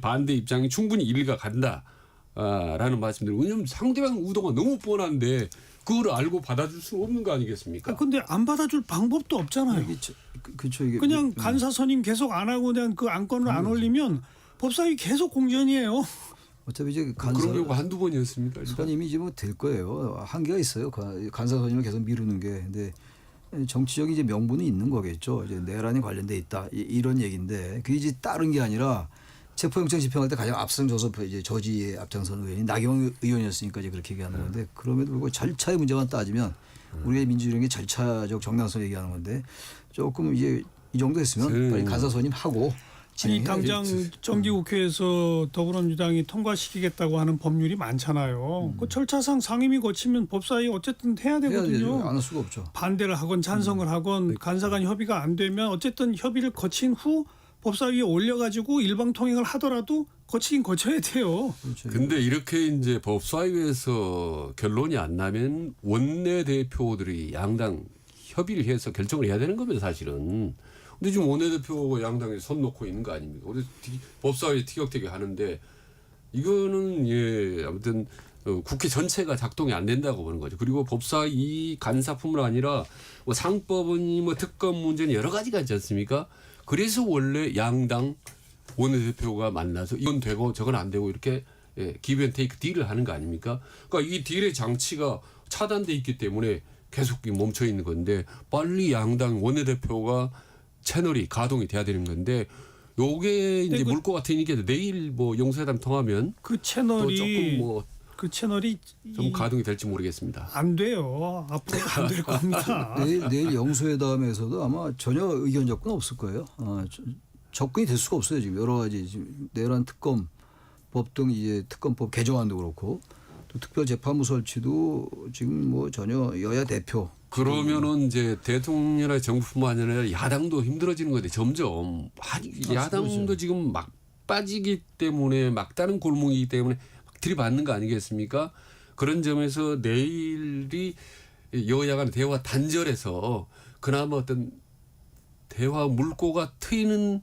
반대 입장이 충분히 일리가 간다라는 말씀드리고 왜냐하면 상대방 의도가 너무 뻔한데 그걸 알고 받아줄 수 없는 거 아니겠습니까? 근데 안 받아줄 방법도 없잖아요. 그렇죠. 이게 그냥 간사 선임 계속 안 하고 그냥 그 안건을 안 올리면 법사위 계속 공전이에요. 어차피 이제 그런 경우가 한두 번이었습니까? 그러니까 이미 이제 뭐 될 거예요. 한계가 있어요. 간사 선임을 계속 미루는 게. 근데 정치적인 이제 명분이 있는 거겠죠. 이제 내란에 관련돼 있다 이런 얘기인데 그게 이제 다른 게 아니라 체포영장 집행할 때 가장 앞서서 이제 저지에 앞장선 의원이 나경원 의원이었으니까 이제 그렇게 얘기하는 건데 그럼에도 불구하고 절차의 문제만 따지면 우리의 민주주의라는 게 절차적 정당성 얘기하는 건데 조금 이제 이 정도 했으면 빨리 간사 선임하고 아니 진행해야지. 당장 정기국회에서 더불어민주당이 통과시키겠다고 하는 법률이 많잖아요. 그 절차상 상임위 거치면 법사위 어쨌든 해야 해야 되죠. 되거든요. 안 할 수가 없죠. 반대를 하건 찬성을 하건 간사간 협의가 안 되면 어쨌든 협의를 거친 후 법사위에 올려가지고 일방 통행을 하더라도 거치긴 거쳐야 돼요. 그렇죠. 근데 이렇게 이제 법사위에서 결론이 안 나면 원내대표들이 양당 협의를 해서 결정을 해야 되는 겁니다, 사실은. 근데 지금 원내대표 양당에 손 놓고 있는 거 아닙니까? 우리 법사위 티격태격 하는데 이거는 예 아무튼 국회 전체가 작동이 안 된다고 보는 거죠. 그리고 법사위 간사뿐만 아니라 뭐 상법은 뭐 특검 문제는 여러 가지가 있지 않습니까? 그래서 원래 양당 원내대표가 만나서 이건 되고 저건 안 되고 이렇게 기브앤테이크 딜을 하는 거 아닙니까? 그러니까 이 딜의 장치가 차단돼 있기 때문에 계속 멈춰 있는 건데 빨리 양당 원내대표가 채널이 가동이 돼야 되는 건데 요게 이제 물 것 같으니까 내일 뭐 영수회담 통하면 그 또 채널이 조금 뭐 좀 가동이 될지 모르겠습니다. 안 돼요. 앞으로 안 될 겁니다. 내일 영수회담에서도 아마 전혀 의견 접근 없을 거예요. 접근이 될 수가 없어요. 지금 여러 가지 지금 내란 특검 법 등 이제 특검법 개정안도 그렇고 또 특별재판부 설치도 지금 뭐 전혀 여야 대표 그러면은 이제 대통령이나 정부뿐만 아니라 야당도 힘들어지는 건데 점점 야당도 지금 막 빠지기 때문에 막다른 골목이기 때문에 막 들이받는 거 아니겠습니까? 그런 점에서 내일이 여야 간 대화 단절해서 그나마 어떤 대화 물꼬가 트이는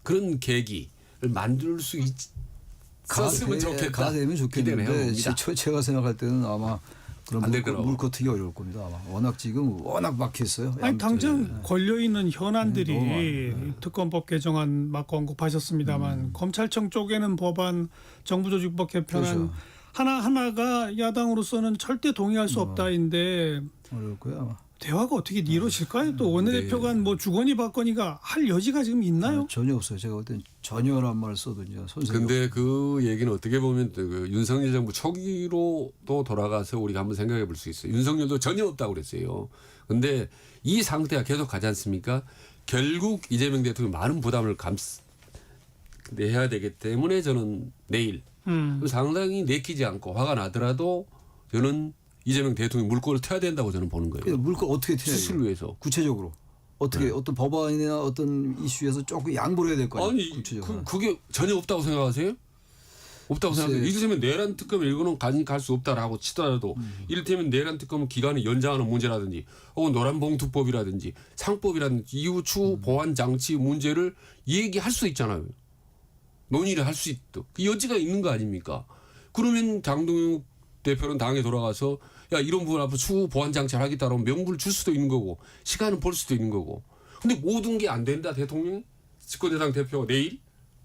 그런 계기를 만들 수 있었으면 좋겠다. 가되면 좋겠는데 기대는 해봅니다. 제가 생각할 때는 아마 그런 안될 거라고. 물고 트기 어려울 겁니다. 아마 워낙 지금 워낙 막혔어요. 아니 당장 걸려 있는 현안들이 너무 많아요. 특검법 개정안 막 언급하셨습니다만 검찰청 쪼개는 법안, 정부조직법 개편안 그렇죠. 하나하나가 야당으로서는 절대 동의할 수 없다인데 어려울 거예요. 아마. 대화가 어떻게 이루어질까요? 또 원내대표 간 뭐 주거니 받거니가 할 여지가 지금 있나요? 전혀 없어요. 제가 볼 땐 전혀란 말을 써도 이제 선생님. 근데 그 얘기는 어떻게 보면 그 윤석열 정부 초기로도 돌아가서 우리가 한번 생각해 볼 수 있어요. 윤석열도 전혀 없다고 그랬어요. 근데 이 상태가 계속 가지 않습니까? 결국 이재명 대통령이 많은 부담을 해야 되기 때문에 저는 내일 상당히 내키지 않고 화가 나더라도 저는 이재명 대통령 물꼬를 트야 된다고 저는 보는 거예요. 물건 어떻게 트냐 수시를 위해서. 구체적으로 어떻게 어떤 법안이나 어떤 이슈에서 조금 양보를 해야 될 거 아니에요. 아니 구체적으로. 그게 전혀 없다고 생각하세요? 없다고 글쎄. 생각해요. 이를테면 내란 특검을 일본은 갈 수 없다라고 치더라도 이를테면 내란 특검은 기간을 연장하는 문제라든지 혹은 노란봉투법이라든지 상법이라든지 이후 추후 보완 장치 문제를 얘기할 수 있잖아요. 논의를 할 수 있도록 그 여지가 있는 거 아닙니까? 그러면 장동영 대표는 당에 돌아가서 야 이런 부분 앞으로 추후 보완 장치를 하겠다라고 명분을 줄 수도 있는 거고 시간을 벌 수도 있는 거고 근데 모든 게 안 된다 대통령이 집권여당 대표가 내일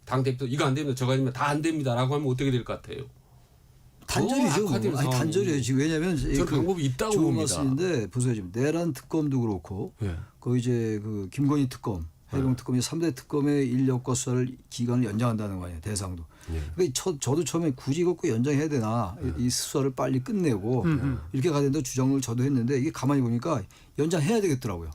당 대표 이거 안 됩니다 저거 아니면 다 안 됩니다라고 하면 어떻게 될 것 같아요? 단절이죠. 악화되는 아니, 상황이. 단절이에요. 지금 왜냐하면 저는 방법이 있다고 좋은 봅니다. 말씀인데 보세요. 지금 내란 특검도 그렇고 예. 그 이제 그 김건희 특검, 해병 특검이 3대 특검의 인력과 수사를 기간을 연장한다는 거 아니에요. 대상도. 예. 그러니까 저도 처음에 굳이 이거 꼭 연장해야 되나 이 수사를 빨리 끝내고 이렇게 가야 된다 주장을 저도 했는데 이게 가만히 보니까 연장해야 되겠더라고요.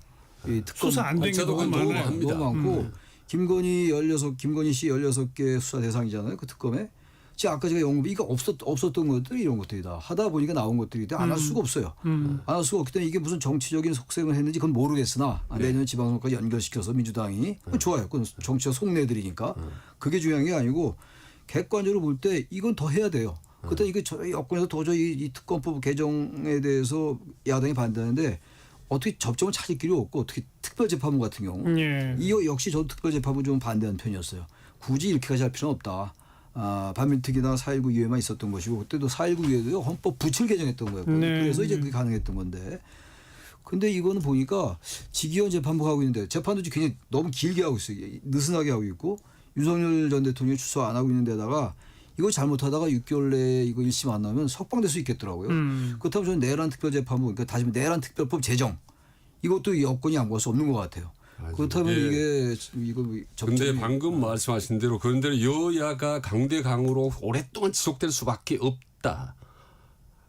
이 특검 수사 안 된 게 저도 너무 그건 많아요. 합니다. 너무 많고 김건희 씨 16개 수사 대상이잖아요. 그 특검에. 제가 아까 제가 연구 이거 없었던 것들이 이런 것들이다. 하다 보니까 나온 것들인데 안 할 수가 없어요. 안 할 수가 없기 때문에 이게 무슨 정치적인 속셈을 했는지 그건 모르겠으나 내년 지방선거까지 연결시켜서 민주당이 그건 좋아요. 그건 정치적 속내들이니까 그게 중요한 게 아니고 객관적으로 볼 때 이건 더 해야 돼요. 그때 이거 여권에서 도저히 이 특검법 개정에 대해서 야당이 반대하는데 어떻게 접점을 찾을 길이 없고 어떻게 특별재판부 같은 경우 예. 이 역시 저도 특별재판부 좀 반대하는 편이었어요. 굳이 이렇게까지 할 필요는 없다. 반민특위나 4.19 이후에만 있었던 것이고 그때도 4.19 이후에도 헌법 부칠 개정했던 거였거든요. 네. 그래서 이제 그게 가능했던 건데 근데 이거는 보니까 직위원 재판부가 하고 있는데 재판도 굉장히 너무 길게 하고 있어요. 느슨하게 하고 있고 윤석열 전 대통령이 출소 안 하고 있는 데다가 이거 잘못하다가 6개월 내에 이거 1심 안 나오면 석방될 수 있겠더라고요. 그렇다면 저는 내란 특별재판부 그러니까 다시 말해 내란 특별법 제정 이것도 여건이 양보할 수 없는 것 같아요. 그렇다면 예. 이게 이거 근데 접점이 방금 말씀하신 대로 그런데 여야가 강대강으로 오랫동안 지속될 수밖에 없다.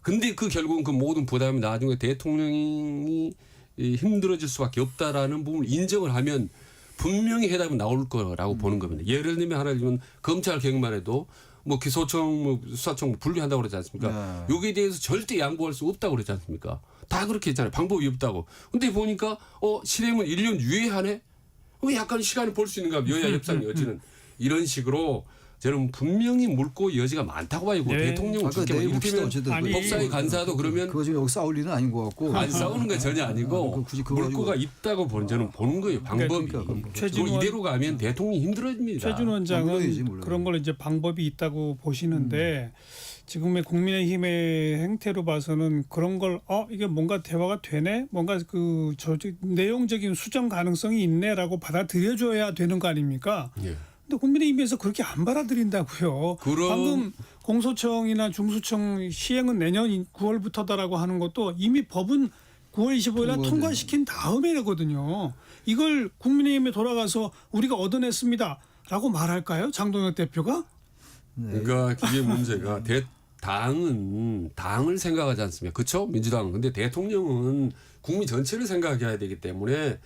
근데 그 결국은 그 모든 부담이 나중에 대통령이 힘들어질 수밖에 없다라는 부분을 인정을 하면 분명히 해답이 나올 거라고 보는 겁니다. 예를 들면 하나 들면 검찰 개혁만 해도 뭐 기소청, 뭐 수사청 분리한다고 그러지 않습니까? 여기에 대해서 절대 양보할 수 없다고 그러지 않습니까? 다 그렇게 했잖아요. 방법이 없다고. 근데 보니까 실행은 1년 유예하네? 약간 시간을 볼 수 있는가? 여야 협상 여지는. 이런 식으로 저는 분명히 물고 여지가 많다고 봐요. 네. 대통령은 아까 죽게 내일 봅시다. 이를테면 어쨌든 아니, 법사위 간사도 그러면 그거 지금 여기 싸울 일은 아닌 것 같고. 안 싸우는 건 전혀 아니고 굳이 그거 물고가 있다고 저는 보는 거예요. 방법이. 그러니까 최진원- 이대로 가면 대통령이 힘들어집니다. 최준 원장은 물론이지, 물론. 그런 걸 이제 방법이 있다고 보시는데 지금의 국민의힘의 행태로 봐서는 그런 걸 이게 뭔가 대화가 되네, 뭔가 내용적인 수정 가능성이 있네라고 받아들여줘야 되는 거 아닙니까? 예. 근데 국민의힘에서 그렇게 안 받아들인다고요. 그럼- 방금 공소청이나 중수청 시행은 내년 9월부터다라고 하는 것도 이미 법은 9월 25일에 통과시킨 다음에거든요. 이걸 국민의힘에 돌아가서 우리가 얻어냈습니다라고 말할까요? 장동혁 대표가? 그러니까 그게 문제가 당을 생각하지 않습니까? 그렇죠? 민주당은. 근데 대통령은 국민 전체를 생각해야 되기 때문에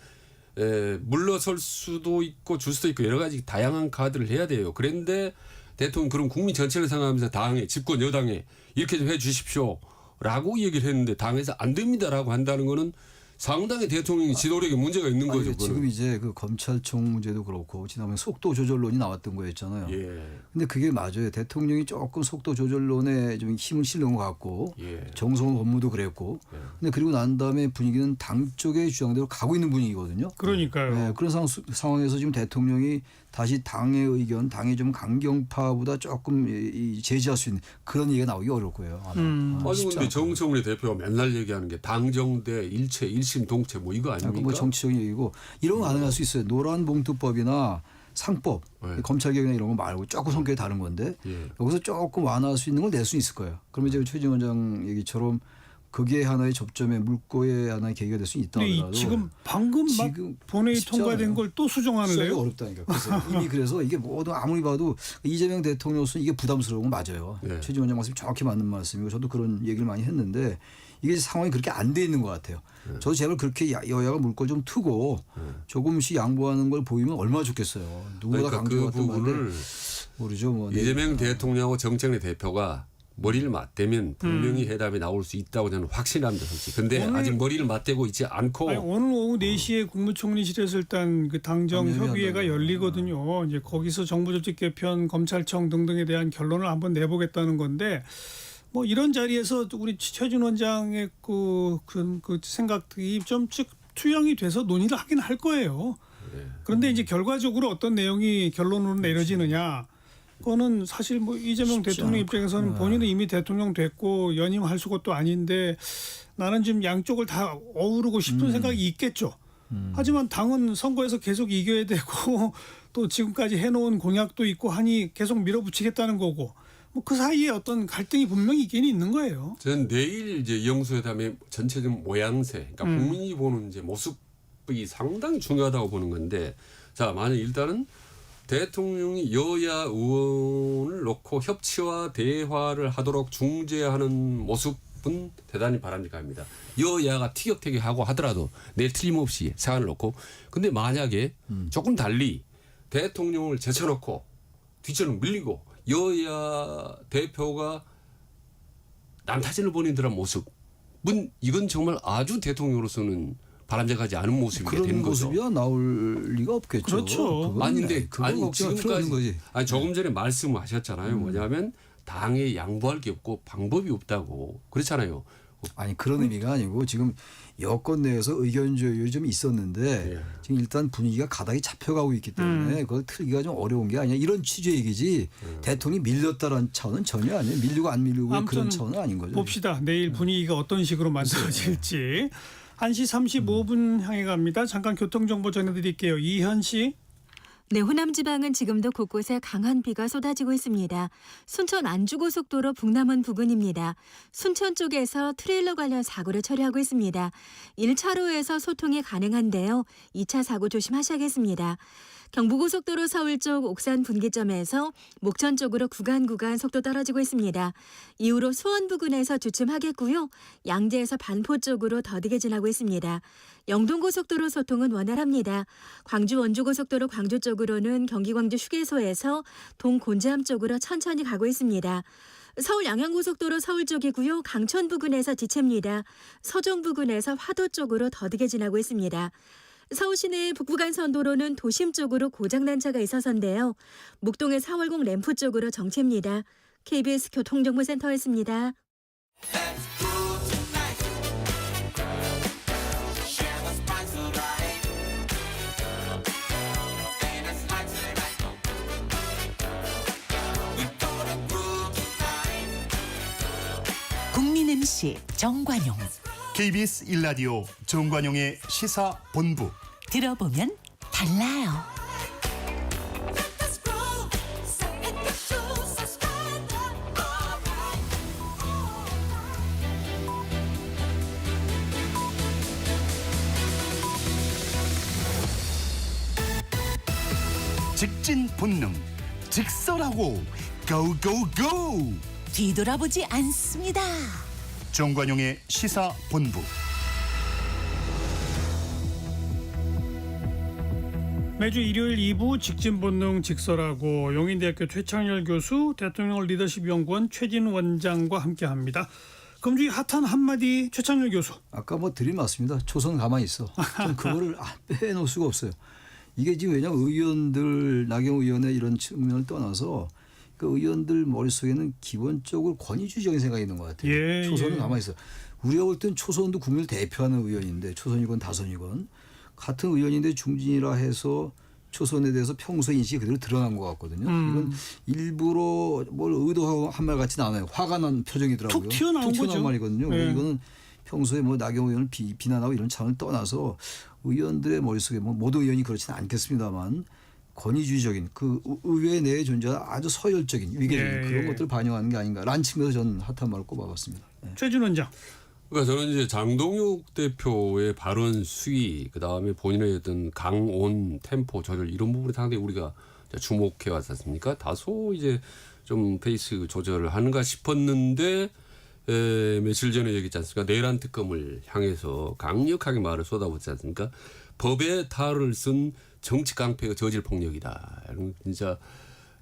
물러설 수도 있고 줄 수도 있고 여러 가지 다양한 카드를 해야 돼요. 그런데 대통령 그럼 국민 전체를 생각하면서 당에 집권 여당에 이렇게 좀 해 주십시오라고 얘기를 했는데 당에서 안 됩니다라고 한다는 거는 상당히 대통령이 지도력에 문제가 있는 거죠. 아니, 지금 이제 그 검찰청 문제도 그렇고 지난번에 속도 조절론이 나왔던 거였잖아요. 예. 근데 그게 맞아요. 대통령이 조금 속도 조절론에 좀 힘을 실는 것 같고 예. 정성호 법무도 그랬고. 근데 그리고 난 다음에 분위기는 당 쪽의 주장대로 가고 있는 분위기거든요. 그러니까요. 네, 그런 상황에서 지금 대통령이 다시 당의 의견, 당의 좀 강경파보다 조금 제지할 수 있는 그런 얘기가 나오기 어려울 거예요. 아마. 아니 쉽지 근데 않고. 정청래 대표가 맨날 얘기하는 게 당정대 일체 일심 동체 뭐 이거 아닙니까? 뭐 정치적인 얘기고 이런 거 가능할 수 있어요. 노란봉투법이나 상법, 네. 검찰개혁이나 이런 거 말고 조금 성격이 다른 건데 예. 여기서 조금 완화할 수 있는 걸 낼 수 있을 거예요. 그러면 이제 최진 원장 얘기처럼 그게 하나의 접점에 물꼬의 하나의 계기가 될 수 있다 근데 하더라도 지금 방금 막 지금 본회의 쉽지 통과된 않아요. 걸 또 수정하는 수정이 거예요? 어렵다니까. 그래서 이미 그래서 이게 모두 아무리 봐도 이재명 대통령으로서 이게 부담스러운 건 맞아요. 네. 최진 원장 말씀이 정확히 맞는 말씀이고 저도 그런 얘기를 많이 했는데 이게 상황이 그렇게 안 돼 있는 것 같아요. 저도 제발 그렇게 여야가 물꼬 좀 트고 조금씩 양보하는 걸 보이면 얼마나 좋겠어요. 누구보다 그러니까 그 강조했던 건데 부분을 모르죠. 뭐 이재명 대통령하고 정청래 대표가 머리를 맞대면 분명히 회담이 나올 수 있다고 저는 확신합니다. 솔직히. 근데 오늘- 아직 머리를 맞대고 있지 않고 아니, 오늘 오후 4시에 국무총리실에서 일단 그 당정 협의회가 열리거든요. 이제 거기서 정부 조직 개편, 검찰청 등등에 대한 결론을 한번 내보겠다는 건데 뭐 이런 자리에서 우리 최준 원장의 그 생각이 좀 투영이 돼서 논의를 하긴 할 거예요. 그런데 이제 결과적으로 어떤 내용이 결론으로 내려지느냐. 그거는 사실 뭐 이재명 대통령 입장에서는 본인은 이미 대통령 됐고 연임할 수것도 아닌데 나는 지금 양쪽을 다 어우르고 싶은 생각이 있겠죠. 하지만 당은 선거에서 계속 이겨야 되고 또 지금까지 해놓은 공약도 있고 하니 계속 밀어붙이겠다는 거고 뭐 그 사이에 어떤 갈등이 분명히 있긴 있는 거예요. 저는 내일 이제 영수회담의 전체적 모양새, 그러니까 국민이 보는 이제 모습이 상당히 중요하다고 보는 건데, 자 만약 일단은 대통령이 여야 의원을 놓고 협치와 대화를 하도록 중재하는 모습은 대단히 바람직합니다. 여야가 티격태격하고 하더라도 내일 틀림없이 사안을 놓고, 근데 만약에 조금 달리 대통령을 제쳐놓고 뒤처럼 밀리고 여야 대표가 남타진을 보는 듯한 모습은 이건 정말 아주 대통령으로서는 바람직하지 않은 모습이 그런 되는 거죠. 모습이야 나올 리가 없겠죠. 그렇죠. 그건 아닌데 그건 아니 걱정할 필요 없는 거지. 지금까지 조금 전에 말씀하셨잖아요. 뭐냐면 당에 양보할 게 없고 방법이 없다고 그렇잖아요. 아니 그런 의미가 아니고 지금 여권 내에서 의견 조율이 좀 있었는데 예. 지금 일단 분위기가 가닥이 잡혀가고 있기 때문에 그걸 틀기가 좀 어려운 게 아니야. 이런 취지의 얘기지 대통령이 밀렸다라는 차원은 전혀 아니에요. 밀리고 안 밀리고 그런 아무튼 차원은 아닌 거죠. 봅시다. 내일 분위기가 어떤 식으로 만들어질지. 1시 35분 향해 갑니다. 잠깐 교통정보 전해드릴게요. 이현 씨. 네, 호남 지방은 지금도 곳곳에 강한 비가 쏟아지고 있습니다. 순천 안주고속도로 북남원 부근입니다. 순천 쪽에서 트레일러 관련 사고를 처리하고 있습니다. 1차로에서 소통이 가능한데요. 2차 사고 조심하셔야겠습니다. 경부고속도로 서울 쪽 옥산 분기점에서 목천 쪽으로 구간 속도 떨어지고 있습니다. 이후로 수원 부근에서 주춤하겠고요. 양재에서 반포 쪽으로 더디게 지나고 있습니다. 영동고속도로 소통은 원활합니다. 광주 원주고속도로 광주 쪽으로는 경기 광주 휴게소에서 동곤지암 쪽으로 천천히 가고 있습니다. 서울 양양고속도로 서울 쪽이고요. 강천 부근에서 지체입니다. 서종 부근에서 화도 쪽으로 더디게 지나고 있습니다. 서울 시내 북부간선도로는 도심 쪽으로 고장난 차가 있어서인데요. 목동의 4월공 램프 쪽으로 정체입니다. KBS 교통정보센터였습니다. 국민 MC 정관용. KBS 1라디오 정관용의 시사본부. 들어보면 달라요. 직진 본능, 직설하고 고고고. 뒤돌아보지 않습니다. 정관용의 시사본부. 매주 일요일 2부 직진본능 직설하고 용인대학교 최창열 교수, 대통령 리더십 연구원 최진우 원장과 함께합니다. 금주의 핫한 한마디 최창열 교수. 아까 뭐 들이맞습니다. 초선 가만히 있어. 전 그거를 빼놓을 수가 없어요. 이게 지금 왜냐하면 의원들, 나경원 의원의 이런 측면을 떠나서 그 의원들 머릿속에는 기본적으로 권위주의적인 생각이 있는 것 같아요. 예, 초선은 예. 가만히 있어. 우리가 볼 땐 초선도 국민을 대표하는 의원인데 초선이건 다선이건 같은 의원인데 중진이라 해서 초선에 대해서 평소 인식이 그대로 드러난 것 같거든요. 이건 일부러 뭘 의도하고 한 말 같지는 않아요. 화가 난 표정이더라고요. 툭 튀어나온 거죠. 말이거든요. 네. 이거는 평소에 뭐 나경원 의원을 비난하고 이런 차원을 떠나서 의원들의 머릿속에 뭐 모든 의원이 그렇지는 않겠습니다만 권위주의적인 그 의회 내에 존재하는 아주 서열적인 위계적인 예, 그런 예. 것들을 반영하는 게 아닌가라는 측면에서 저는 핫한 말을 꼽아봤습니다. 네. 최진우 원장. 그러니까 저는 이제 장동욱 대표의 발언 수위, 그 다음에 본인의 어떤 강온, 템포 조절 이런 부분에 상당히 우리가 주목해 왔지 않습니까? 다소 이제 좀 페이스 조절을 하는가 싶었는데 며칠 전에 얘기했지 않습니까? 내란 특검을 향해서 강력하게 말을 쏟아붓지 않습니까? 법의 탈을 쓴 정치 깡패가 저질 폭력이다. 진짜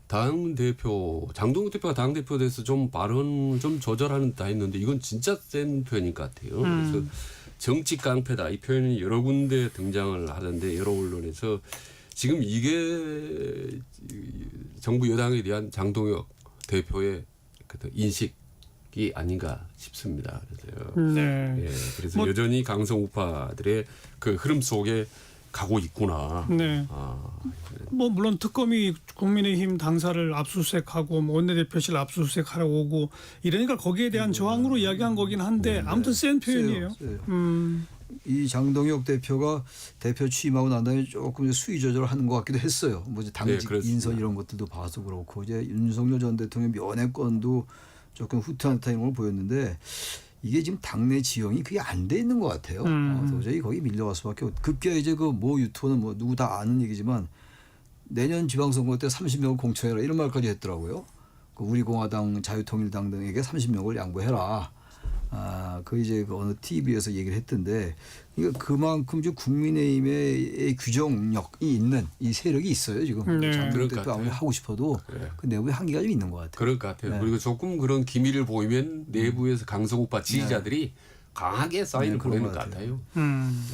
당 대표 장동욱 대표가 당 대표에 대해서 좀 발언 좀 조절하는 다 했는데 이건 진짜 센 표현인 것 같아요. 그래서 정치 깡패다 이 표현이 여러 군데 등장을 하던데 여러 언론에서 지금 이게 정부 여당에 대한 장동욱 대표의 그 인식이 아닌가 싶습니다. 그래서요. 네. 예, 그래서 여전히 강성 우파들의 그 흐름 속에 가고 있구나. 네. 뭐 물론 특검이 국민의힘 당사를 압수수색하고 뭐 원내대표실 압수수색하러 오고 이러니까 거기에 대한 저항으로 이야기한 거긴 한데 아무튼 센 표현이에요. 세요. 음. 이 장동혁 대표가 대표 취임하고 난 다음에 조금 수위 조절을 하는 것 같기도 했어요. 뭐 이제 당직 그렇습니다. 인선 이런 것들도 봐서 그렇고 이제 윤석열 전 대통령 면회권도 조금 후퇴한다 이런 걸 보였는데 이게 지금 당내 지형이 그게 안 돼 있는 것 같아요. 도저히 거기 밀려갈 수밖에 없고 급기야 이제 그 모 유튜브는 뭐 누구 다 아는 얘기지만 내년 지방선거 때 30명을 공천해라 이런 말까지 했더라고요. 그 우리공화당, 자유통일당 등에게 30명을 양보해라. 그 이제 그 어느 TV에서 얘기를 했던데 이거 그만큼 지금 국민의힘의 규정력이 있는 이 세력이 있어요 지금. 네. 장동혁 그럴 것 대표 아무리 같아요. 하고 싶어도 그래. 그 내부에 한계가 좀 있는 것 같아요. 그럴 것 같아요. 네. 그리고 조금 그런 기미를 보이면 내부에서 강성우파 지지자들이 강하게 사인을 네, 그런 보내는 것 것 같아요. 음.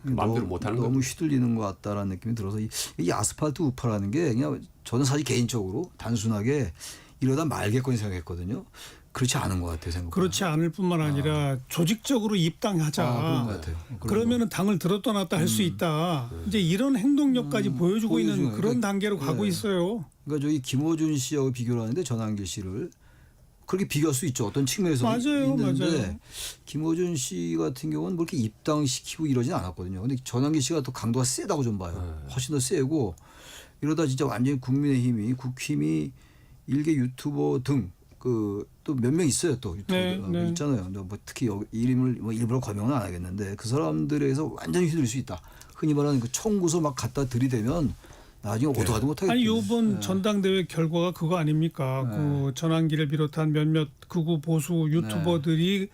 네. 마음대로 못하는 너무 겁니다. 휘둘리는 것 같다라는 느낌이 들어서 이 아스팔트 우파라는 게 그냥 저는 사실 개인적으로 단순하게 이러다 말겠거니 생각했거든요. 그렇지 않은 것 같아요 생각보다. 그렇지 않을 뿐만 아니라 조직적으로 입당하자. 그런 것 같아요. 그러면은 당을 들었다 놨다 할 수 있다. 이제 이런 행동력까지 보여주고 있는 보여주는, 그런 그러니까, 단계로 가고 네. 있어요. 그러니까 저희 김어준 씨하고 비교를 하는데 전한길 씨를 그렇게 비교할 수 있죠. 어떤 측면에서 맞아요, 있는데 맞아요. 김어준 씨 같은 경우는 뭐 이렇게 입당시키고 이러진 않았거든요. 근데 전한길 씨가 또 강도가 세다고 좀 봐요. 훨씬 더 세고 이러다 진짜 완전히 국민의힘이 국힘이 일개 유튜버 등 그 또 몇 명 있어요 또 유튜버 네. 있잖아요. 뭐 특히 이름을 뭐 일부러 거명은 안 하겠는데 그 사람들에서 완전히 휘둘릴 수 있다. 흔히 말하는 그 청구서 막 갖다 들이대면 나중에 오도 가도 못하겠다. 아니 이번 전당대회 결과가 그거 아닙니까? 그 전환기를 비롯한 몇몇 극우 보수 유튜버들이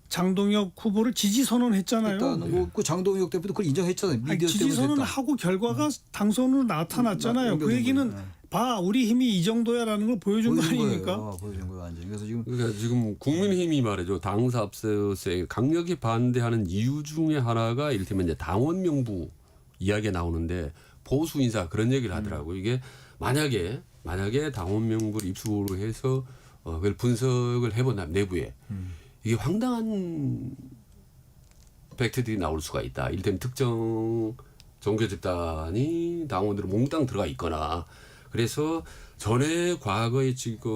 장동혁 후보를 지지 선언했잖아요. 일단 뭐그 장동혁 대표도 그걸 인정했잖아요. 아니, 미디어 지지 때문에 됐다. 선언하고 결과가 당선으로 나타났잖아요. 그 연결된 얘기는 거죠. 봐 우리 힘이 이 정도야라는 걸 보여준 거 아닙니까? 거예요. 보여준 거예요 완전. 그래서 지금 그러니까 지금 국민의힘이 말이죠. 당사 압수수색에 강력히 반대하는 이유 중에 하나가 이를테면 이제 당원 명부 이야기가 나오는데 보수 인사 그런 얘기를 하더라고요. 이게 만약에 당원 명부를 입수로 해서 그걸 분석을 해본다면 내부에 이게 황당한 팩트들이 나올 수가 있다. 이를테면 특정 종교 집단이 당원들을 몽땅 들어가 있거나 그래서 전에 과거에 지금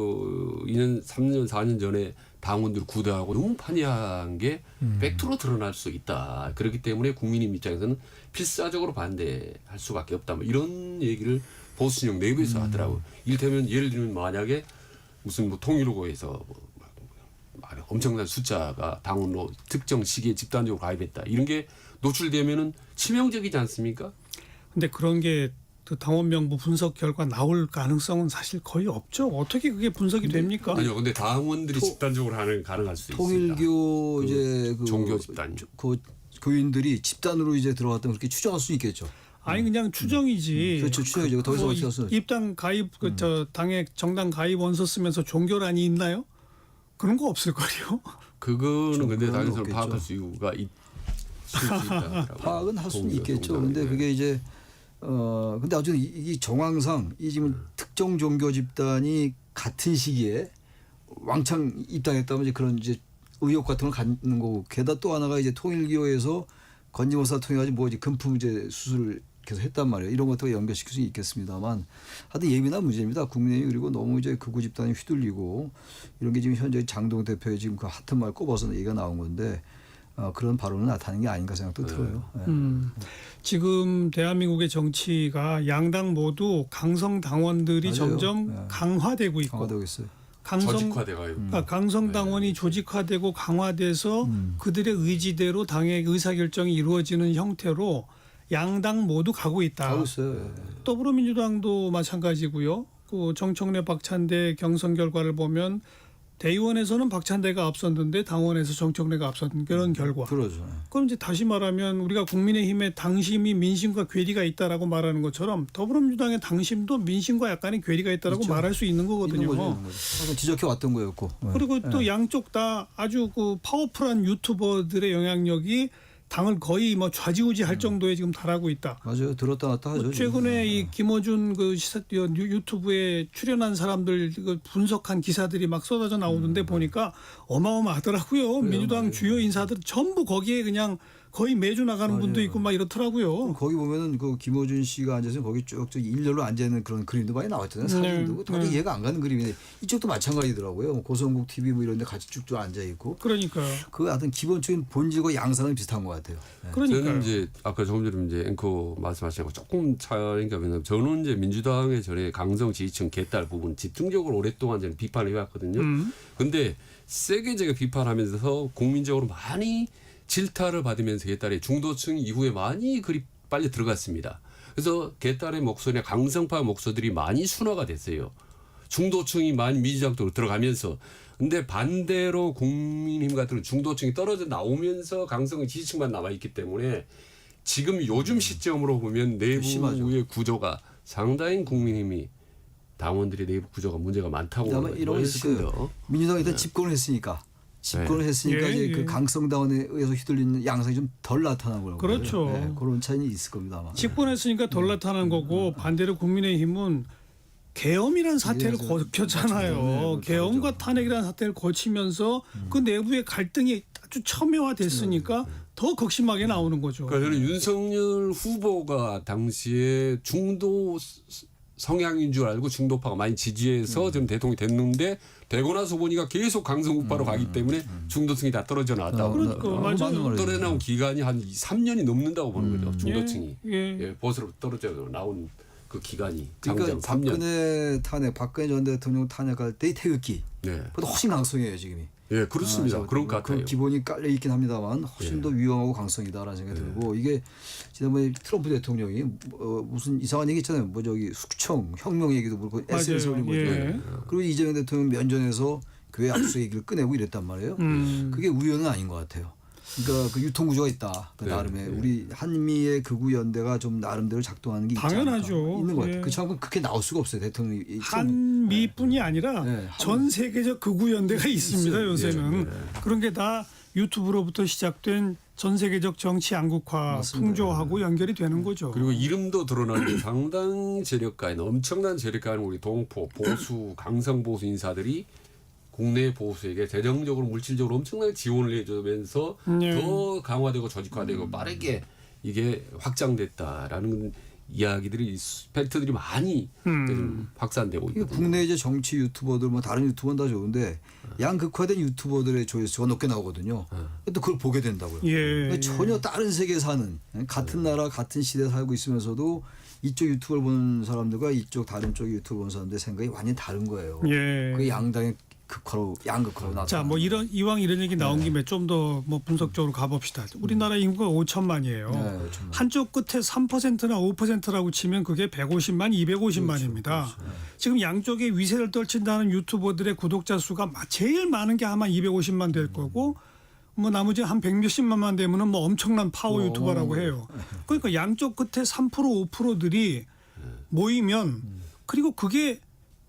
2년, 3년, 4년 전에 당원들 구대하고 너무 판이한 게 팩트로 드러날 수 있다. 그렇기 때문에 국민의힘 입장에서는 필사적으로 반대할 수밖에 없다. 뭐 이런 얘기를 보수 진영 내부에서 하더라고요. 이를테면 예를 들면 만약에 무슨 뭐 통일호에서 뭐 엄청난 숫자가 당원으로 특정 시기에 집단적으로 가입했다. 이런 게 노출되면은 치명적이지 않습니까? 근데 그런 게 그 당원 명부 분석 결과 나올 가능성은 사실 거의 없죠. 어떻게 그게 분석이 됩니까? 아니요. 근데 당원들이 집단적으로 하는 가능할 수 있습니다. 통일교 이제 그 종교 집단. 그 교인들이 집단으로 이제 들어갔다 그렇게 추정할 수 있겠죠. 아니 그냥 추정이지. 그렇죠. 추정이죠. 더 이상 어떻게 할수 입당 가입 저 당에 정당 가입 원서 쓰면서 종교란이 있나요? 그런 거 없을 거요. 그거는 근데 그건 당연히 없겠죠. 파악할 수 있다. 파악은 할 수는 있겠죠. 그런데 그게 이제 근데 아주 이 정황상 이 지금 특정 종교 집단이 같은 시기에 왕창 입당했다면 이제 그런 이제 의혹 같은 걸 갖는 거고 게다가 또 하나가 이제 통일교에서 건지모사 통해가지고 뭐 이제 금품 이제 수술을 계속 했단 말이에요. 이런 것도 연결시킬 수 있겠습니다만 하여튼 예민한 문제입니다. 국민의힘 그리고 너무 이제 극우 집단이 휘둘리고 이런 게 지금 현재 장동 대표의 지금 그 하트 말 꼽아서 얘기가 나온 건데 그런 발언은 나타나는 게 아닌가 생각도 들어요. 네. 지금 대한민국의 정치가 양당 모두 강성 당원들이 맞아요. 점점 네. 강화되고 있고 강화되고 있어요. 조직화돼가요. 강성 당원이 조직화되고 강화돼서 그들의 의지대로 당의 의사결정이 이루어지는 형태로 양당 모두 가고 있다. 가고 있어요. 네. 더불어민주당도 마찬가지고요. 그 정청래 박찬대 경선 결과를 보면 대의원에서는 박찬대가 앞섰는데 당원에서 정청래가 앞섰는 그런 결과. 그러죠. 그럼 이제 다시 말하면 우리가 국민의힘의 당심이 민심과 괴리가 있다라고 말하는 것처럼 더불어민주당의 당심도 민심과 약간의 괴리가 있다라고 있죠. 말할 수 있는 거거든요. 있는 거죠. 항상 지적해 왔던 거였고. 그리고 또 양쪽 다 아주 그 파워풀한 유튜버들의 영향력이 당을 거의 뭐 좌지우지할 정도에 지금 달하고 있다. 맞아요. 들었다 놨다 하죠. 최근에 이 김어준 그 유튜브에 출연한 사람들 그 분석한 기사들이 막 쏟아져 나오는데 보니까 어마어마하더라고요. 민주당 맞아요. 주요 인사들 전부 거기에 그냥 거의 매주 나가는 분도 있고 막 이렇더라고요. 거기 보면은 그 김어준 씨가 앉아서 거기 쭉 일렬로 앉아 있는 그런 그림도 많이 나왔잖아요. 사진도 도저히 이해가 안 가는 그림인데 이쪽도 마찬가지더라고요. 고성국 TV 뭐 이런 데 같이 쭉쭉 앉아 있고. 그러니까요. 그 하여튼 기본적인 본질과 양상은 비슷한 것 같아요. 네. 그러니까요. 저는 이제 아까 조금 전에 이제 앵커 말씀하신 거 조금 차이가 뭐냐면 저는 이제 민주당의 전에 강성 지지층 개딸 부분 집중적으로 오랫동안 저는 비판을 해왔거든요. 근데 세게 제가 비판하면서 국민적으로 많이 질타를 받으면서 개딸의 중도층 이후에 많이 그리 빨리 들어갔습니다. 그래서 개딸의 목소리나 강성파 목소리들이 많이 순화가 됐어요. 중도층이 많이 민주당 쪽으로 들어가면서. 근데 반대로 국민힘 같은 중도층이 떨어져 나오면서 강성 지지층만 남아있기 때문에 지금 요즘 시점으로 보면 내부의 구조가 상당히 국민힘이 당원들의 내부 구조가 문제가 많다고 아마 이런 거 있을 거예요. 민주당이 일단 집권을 했으니까. 집권을 했으니까 예, 이제 예. 그 강성당원에 의해서 휘둘리는 양상이 좀 덜 나타난 거라고. 그렇죠. 네, 그런 차이는 있을 겁니다 아마. 집권했으니까 덜 나타난 거고 반대로 국민의힘은 계엄이라는 사태를 거쳤잖아요. 맞죠. 계엄과 탄핵이라는 사태를 거치면서 그 내부의 갈등이 아주 첨예화됐으니까 더 극심하게 나오는 거죠. 그러니까 저는 윤석열 후보가 당시에 중도 성향인 줄 알고 중도파가 많이 지지해서 지금 대통령이 됐는데 되고 나서 보니까 계속 강성우파로 가기 때문에 중도층이 다 떨어져 나왔다고. 그러니까 맞아요. 떨어져 나온 기간이 한 3년이 넘는다고 보는 거죠. 중도층이. 예. 예, 보수로 떨어져 나온 그 기간이 장장 그러니까 3년. 박근혜 탄핵, 박근혜 전 대통령 탄핵할 때의 태극기 네. 보다 훨씬 강성해요 지금이. 예, 그렇습니다. 그런 것 같아요. 그 기본이 깔려 있긴 합니다만 훨씬 예. 더 위험하고 강성이다라는 생각이 들고 이게 지난번에 트럼프 대통령이 무슨 이상한 얘기 있잖아요. 뭐 저기 숙청 혁명 얘기도 그렇고 SNS 올린 거죠. 예. 그리고 이재명 대통령 면전에서 교회 압수 얘기를 꺼내고 이랬단 말이에요. 그게 우연은 아닌 것 같아요. 그러니까 그 유통 구조가 있다. 그 네, 나름의 네. 우리 한미의 극우 연대가 좀 나름대로 작동하는 게 있지 않을까. 당연하죠. 있는 것 같아요. 예. 그 참 그렇게 나올 수가 없어요. 대통령이 한미뿐이 아니라 네. 전 세계적 극우 연대가 있습니다. 있어요. 요새는 그런 게 다 유튜브로부터 시작된 전 세계적 정치 양극화 맞습니다. 풍조하고 연결이 되는 거죠. 그리고 이름도 드러나는데 상당히 재력가 있는 엄청난 재력가 있는 우리 동포 보수 강성 보수 인사들이 국내 보수에게 재정적으로 물질적으로 엄청나게 지원을 해주면서 네. 더 강화되고 조직화되고 빠르게 이게 확장됐다라는 이야기들이 팩트들이 많이 요즘 확산되고 이게 있거든요. 국내 이제 정치 유튜버들 뭐 다른 유튜버는 다 좋은데 양극화된 유튜버들의 조회수가 높게 나오거든요. 또 그걸 보게 된다고요. 예. 그러니까 전혀 다른 세계에 사는 같은 나라 같은 시대에 살고 있으면서도 이쪽 유튜브를 보는 사람들과 이쪽 다른 쪽 유튜브 보는 사람들의 생각이 완전히 다른 거예요. 예. 그게 양당의 극화로 양극화로 나타나. 자, 뭐 이왕 이런 얘기 나온 김에 좀 더 뭐 분석적으로 가봅시다. 우리나라 인구가 5천만이에요. 네, 한쪽 끝에 3%나 5%라고 치면 그게 150만, 250만입니다. 지금 양쪽에 위세를 떨친다는 유튜버들의 구독자 수가 제일 많은 게 아마 250만 될 거고 뭐 나머지 한 100몇십만만 되면은 뭐 엄청난 파워 유튜버라고 해요. 그러니까 양쪽 끝에 3% 5%들이 모이면 그리고 그게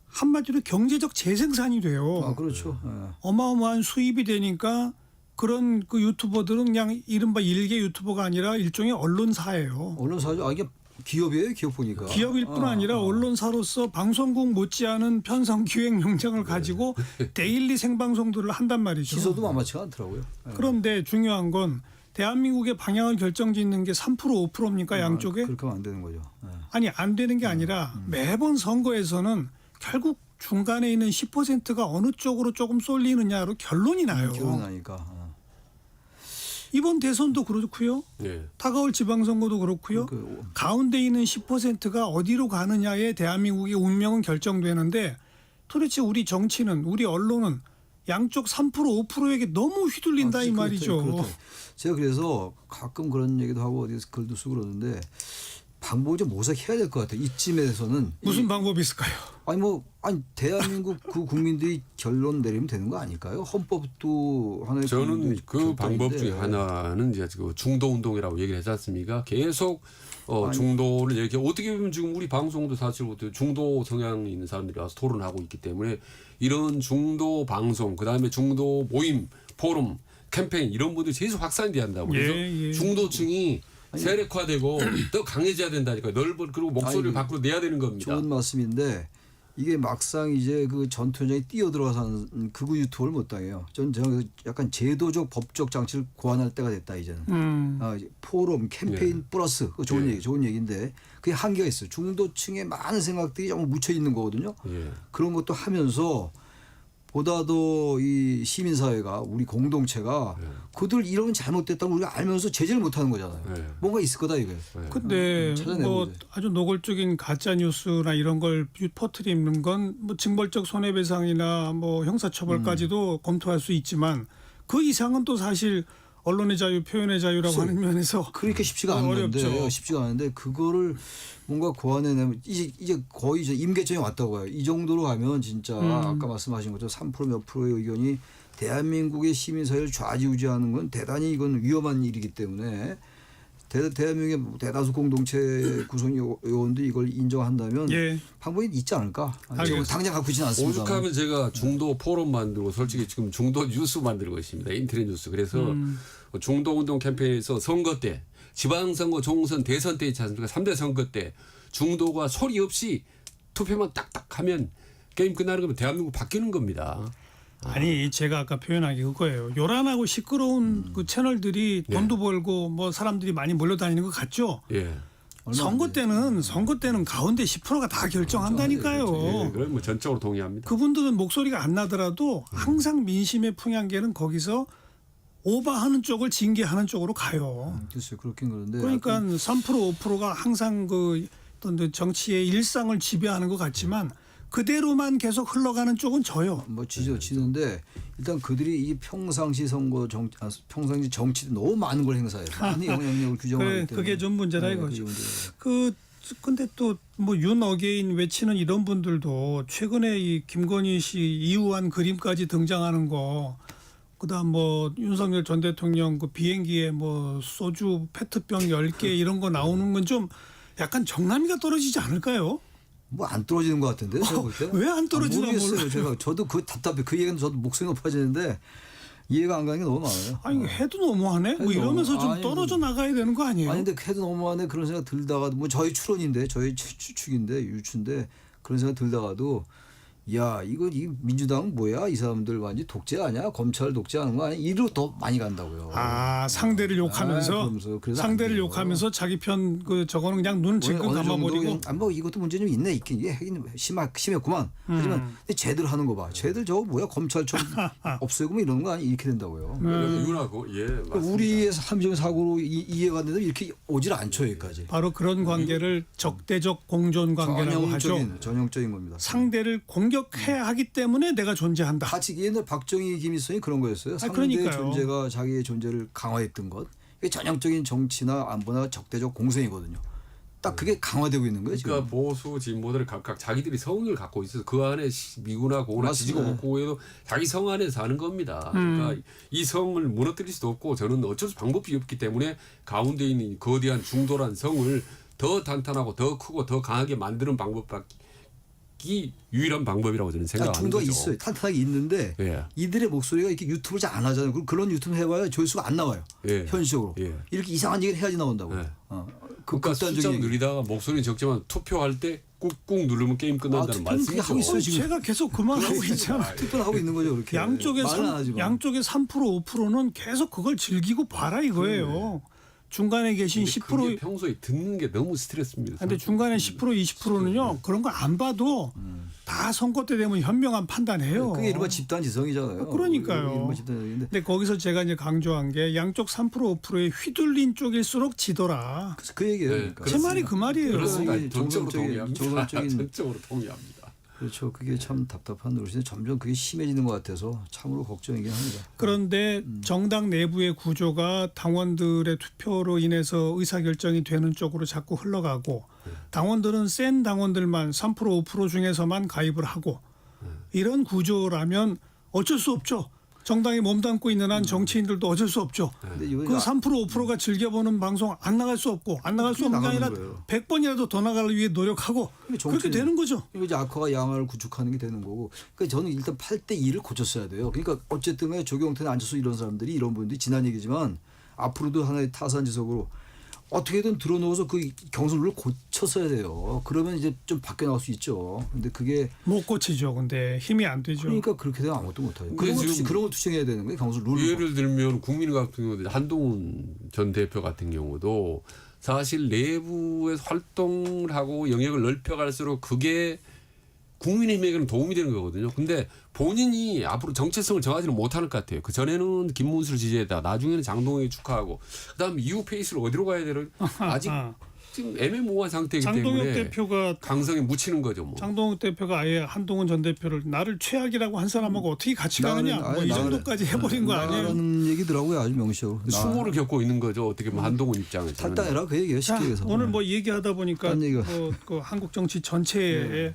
한마디로 경제적 재생산이 돼요. 아, 그렇죠. 예. 어마어마한 수입이 되니까 그런 그 유튜버들은 그냥 이른바 일개 유튜버가 아니라 일종의 언론사예요. 언론사죠. 아, 이게 기업이에요. 기업 보니까. 기업일 뿐 아니라 언론사로서 방송국 못지않은 편성 기획 역량을 가지고 데일리 생방송들을 한단 말이죠. 시소도 만만치가 않더라고요. 예. 그런데 중요한 건 대한민국의 방향을 결정짓는 게 3% 5%입니까 양쪽에? 그렇게 하면 안 되는 거죠. 예. 아니 안 되는 게 아니라 매번 선거에서는 결국 중간에 있는 10%가 어느 쪽으로 조금 쏠리느냐로 결론이 나요. 결혼하니까. 이번 대선도 그렇고요. 네. 다가올 지방선거도 그렇고요. 가운데 있는 10%가 어디로 가느냐에 대한민국의 운명은 결정되는데 도대체 우리 정치는 우리 언론은 양쪽 3% 5%에게 너무 휘둘린다 이 말이죠. 그렇죠. 제가 그래서 가끔 그런 얘기도 하고 어디서 글도 쓰고 그러는데 방법을 좀 모색해야 될 것 같아요. 이쯤에서는 무슨 방법이 있을까요? 아니 대한민국 그 국민들이 결론 내리면 되는 거 아닐까요? 헌법도 하나의 저는 국민들의 그 방법 결정인데. 중에 하나는 이제 그 중도 운동이라고 얘기를 하지 않습니까? 계속 중도를 얘기 어떻게 보면 지금 우리 방송도 사실 중도 성향이 있는 사람들이 와서 토론하고 있기 때문에 이런 중도 방송 그다음에 중도 모임 포럼 캠페인 이런 분들이 계속 확산이 돼야 한다고 그래서 예. 중도층이 세력화되고 더 강해져야 된다니까요. 넓은 그리고 목소리를 밖으로 내야 되는 겁니다. 좋은 말씀인데 이게 막상 이제 그 전투 현장에 뛰어들어가서 하는 극우 유튜브를 못 당해요. 저는 약간 제도적 법적 장치를 고안할 때가 됐다 이제는. 이제 포럼 캠페인 플러스 그거 좋은 얘기 좋은 얘기인데 그게 한계가 있어요. 중도층의 많은 생각들이 좀 묻혀 있는 거거든요. 예. 그런 것도 하면서 보다 더 이 시민사회가 우리 공동체가 그들 이런 잘못됐다고 우리가 알면서 제재를 못하는 거잖아요. 네. 뭔가 있을 거다 이게. 근데 찾아내고 뭐 이제. 아주 노골적인 가짜 뉴스나 이런 걸 퍼뜨리는 건 뭐 징벌적 손해배상이나 뭐 형사처벌까지도 검토할 수 있지만 그 이상은 또 사실 언론의 자유, 표현의 자유라고 하는 면에서 그러니까 쉽지가 않은데 어렵죠. 쉽지가 않은데 그거를 뭔가 고안해내면 이제 거의 이제 임계점에 왔다고 봐요. 이 정도로 가면 진짜 아까 말씀하신 것처럼 3% 몇 프로의 의견이 대한민국의 시민사회를 좌지우지하는 건 대단히 이건 위험한 일이기 때문에 대한민국의 대다수 공동체 구성 요원들이 이걸 인정한다면 예. 방법이 있지 않을까. 알겠습니다. 당장 갖고 있지는 않습니다. 오죽하면 제가 중도 포럼 만들고 솔직히 지금 중도 뉴스 만들고 있습니다. 인터넷 뉴스. 그래서 중도 운동 캠페인에서 선거 때 지방선거 총선 대선 때 있지 않습니까? 3대 선거 때 중도가 소리 없이 투표만 딱딱 하면 게임 끝나는 거면 대한민국 바뀌는 겁니다. 아니 제가 아까 표현한 게 그거예요. 요란하고 시끄러운 그 채널들이 돈도 벌고 뭐 사람들이 많이 몰려다니는 것 같죠. 예. 선거 때는 가운데 10%가 다 결정한다니까요. 예. 그럼 뭐 전적으로 동의합니다. 그분들은 목소리가 안 나더라도 항상 민심의 풍향계는 거기서 오버하는 쪽을 징계하는 쪽으로 가요. 글쎄요, 그렇긴 그런데 그러니까 3% 5%가 항상 그 어떤 정치의 일상을 지배하는 것 같지만 그대로만 계속 흘러가는 쪽은 저요. 뭐 지는데 일단 그들이 이 평상시 선거 평상시 정치에 너무 많은 걸 행사해요. 많은 영향력을 규정하기 때문에. 그게 좀 문제다 네, 이거죠. 그게 문제예요. 근데 또 뭐 윤어게인 외치는 이런 분들도 최근에 이 김건희 씨 이후한 그림까지 등장하는 거, 그다음 뭐 윤석열 전 대통령 그 비행기에 뭐 소주 페트병 10개 이런 거 나오는 건 좀 약간 정남이가 떨어지지 않을까요? 뭐 안 떨어지는 것 같은데 제가 볼 때. 왜 안 떨어지나 모르겠어요. 저도 그 답답해. 그 얘기는 저도 목소리 높아지는데 이해가 안 가는 게 너무 많아요. 아니 해도 너무하네. 뭐 해도 이러면서 좀 아니, 떨어져 나가야 되는 거 아니에요? 아니 근데 해도 너무하네 그런 생각 들다가 뭐 저희 추론인데 저희 추측인데 유추인데 그런 생각 들다가도 야 이거 이 민주당은 뭐야 이 사람들 완전 독재 아니야 검찰 독재하는 거 아니야 이로 더 많이 간다고요. 아 상대를 욕하면서 그래서 상대를 안 돼요. 욕하면서 자기 편 그 저거는 그냥 눈 질끈 어느 정도 감아버리고. 뭐 이것도 문제 좀 있네 있긴 이게 심했구만. 하지만 근데 쟤들 하는 거 봐. 쟤들 저거 뭐야 검찰청 없애고 뭐 이런 거 아니 이렇게 된다고요. 윤하고 예 맞습니다. 그러니까 우리의 함정 사고로 이해가 안 되면 이렇게 오질 않죠 여기까지. 바로 그런 관계를 적대적 공존 관계라고 하죠. 전형적인 겁니다. 상대를 공격해야 하기 때문에 내가 존재한다. 같이 옛날 박정희 김일성이 그런 거였어요. 상대의 그러니까요. 존재가 자기의 존재를 강화했던 것. 이게 전형적인 정치나 안보나 적대적 공생이거든요. 딱 그게 강화되고 있는 거예요. 그러니까 지금. 보수 진보들은 각각 자기들이 성을 갖고 있어서 그 안에 미구나 고나 지지고 맞습니다. 먹고 해도 자기 성 안에 사는 겁니다. 그러니까 이 성을 무너뜨릴 수도 없고 저는 어쩔 수 방법이 없기 때문에 가운데 있는 거대한 중도란 성을 더 탄탄하고 더 크고 더 강하게 만드는 방법밖에 유일한 방법이라고 저는 생각하는 중도가 거죠. 있어요. 탄탄하게 있는데 예. 이들의 목소리가 이렇게 유튜브를 잘 안 하잖아요. 그런 유튜브 해봐야 조회수가 안 나와요. 예. 현실적으로. 예. 이렇게 이상한 얘기를 해야지 나온다고. 예. 그 그러니까 숫자 극단적인 얘기. 느리다가 목소리는 적지만 투표할 때 꾹꾹 누르면 게임 끝난다는 투표는 그게 말씀이죠. 하고 있어요, 지금. 제가 계속 그만 하고 있잖아. 투표를 하고 있는 거죠. 그렇게. 양쪽에 말은 안 하지만. 양쪽에 3% 5%는 계속 그걸 즐기고 봐라 이거예요. 중간에 계신 근데 10% 그게 평소에 듣는 게 너무 스트레스입니다. 근데 중간에 10% 20%는요 그런 거 안 봐도 다 선거 때 되면 현명한 판단해요. 그게 이른바 집단지성이잖아요. 그러니까요. 이른바 집단지성인데 근데 거기서 제가 이제 강조한 게 양쪽 3% 5%에 휘둘린 쪽일수록 지더라. 그 얘기예요. 네, 그러니까. 제 말이 그 말이에요. 그렇습니다. 이게 전적으로 정상적인- 동의합니다. 정상적인- 전적으로 동의합니다. 그렇죠. 그게 참 답답한 노릇인데 점점 그게 심해지는 것 같아서 참으로 걱정이긴 합니다. 그런데 정당 내부의 구조가 당원들의 투표로 인해서 의사결정이 되는 쪽으로 자꾸 흘러가고 당원들은 센 당원들만 3% 5% 중에서만 가입을 하고 이런 구조라면 어쩔 수 없죠. 정당에 몸담고 있는 한 정치인들도 어쩔 수 없죠. 근데 이번에 그 3% 5%가 즐겨보는 방송 안 나갈 수 없고 안 나갈 수 없는 게 아니라 나가는 거예요. 100번이라도 더 나가기 위해 노력하고 그렇게 되는 거죠. 이거 이제 악화가 양화를 구축하는 게 되는 거고. 그러니까 저는 일단 8대2를 고쳤어야 돼요. 그러니까 어쨌든 간에 조경태나 안철수 이런 사람들이 이런 분들이 지난 얘기지만 앞으로도 하나의 타산지석으로 어떻게든 들어놓아서 그 경선룰을 고쳤어야 돼요. 그러면 이제 좀 바뀌어 나올 수 있죠. 근데 그게 못 고치죠. 근데 힘이 안 되죠. 그러니까 그렇게 되면 아무것도 못해요. 근데 그런 걸, 지금 그런 걸 투쟁해야 되는 거예요. 경선 룰을. 예를 들면 국민 같은 경우도 한동훈 전 대표 같은 경우도 사실 내부에서 활동을 하고 영역을 넓혀갈수록 그게 국민의힘에게는 도움이 되는 거거든요. 근데 본인이 앞으로 정체성을 정하지는 못하는 것 같아요. 그 전에는 김문수를 지지했다. 나중에는 장동혁이 축하하고 그다음 이후 페이스를 어디로 가야 되는 아직 지금 애매모호한 상태이기 장동혁 때문에 대표가 강성에 묻히는 거죠. 뭐. 장동혁 대표가 아예 한동훈 전 대표를 나를 최악이라고 한 사람하고 어떻게 같이 가느냐 뭐 이 정도까지 해버린 거 아니에요? 라는 얘기더라고요. 아주 명시적으로. 수모를 겪고 있는 거죠. 어떻게 보면 한동훈 입장에서. 탈당해라 그 얘기예요. 자, 쉽게 얘기해서. 오늘 뭐 얘기하다 보니까 딴 얘기가. 그 한국 정치 전체의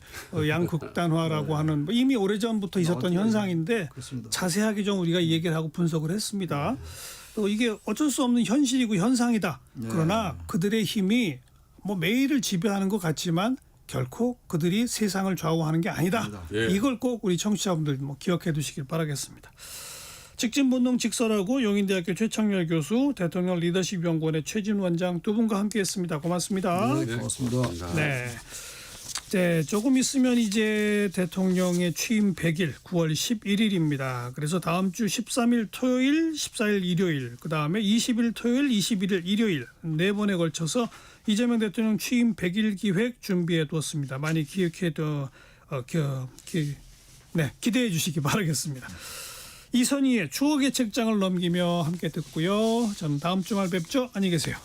양극단화라고 하는 뭐 이미 오래전부터 있었던 현상인데 그렇습니다. 자세하게 좀 우리가 얘기를 하고 분석을 했습니다. 또 이게 어쩔 수 없는 현실이고 현상이다. 그러나 그들의 힘이 뭐 매일을 지배하는 것 같지만 결코 그들이 세상을 좌우하는 게 아니다. 예. 이걸 꼭 우리 청취자분들 뭐 기억해 두시길 바라겠습니다. 직진본능 직설하고 용인대학교 최창렬 교수, 대통령 리더십 연구원의 최진우 원장 두 분과 함께했습니다. 고맙습니다. 네, 고맙습니다. 네. 네, 조금 있으면 이제 대통령의 취임 100일 9월 11일입니다. 그래서 다음 주 13일 토요일, 14일 일요일, 그다음에 20일 토요일, 21일 일요일 네 번에 걸쳐서 이재명 대통령 취임 100일 기획 준비해 두었습니다. 많이 기대해 주시기 바라겠습니다. 이선희의 추억의 책장을 넘기며 함께 듣고요. 저는 다음 주말 뵙죠. 안녕히 계세요.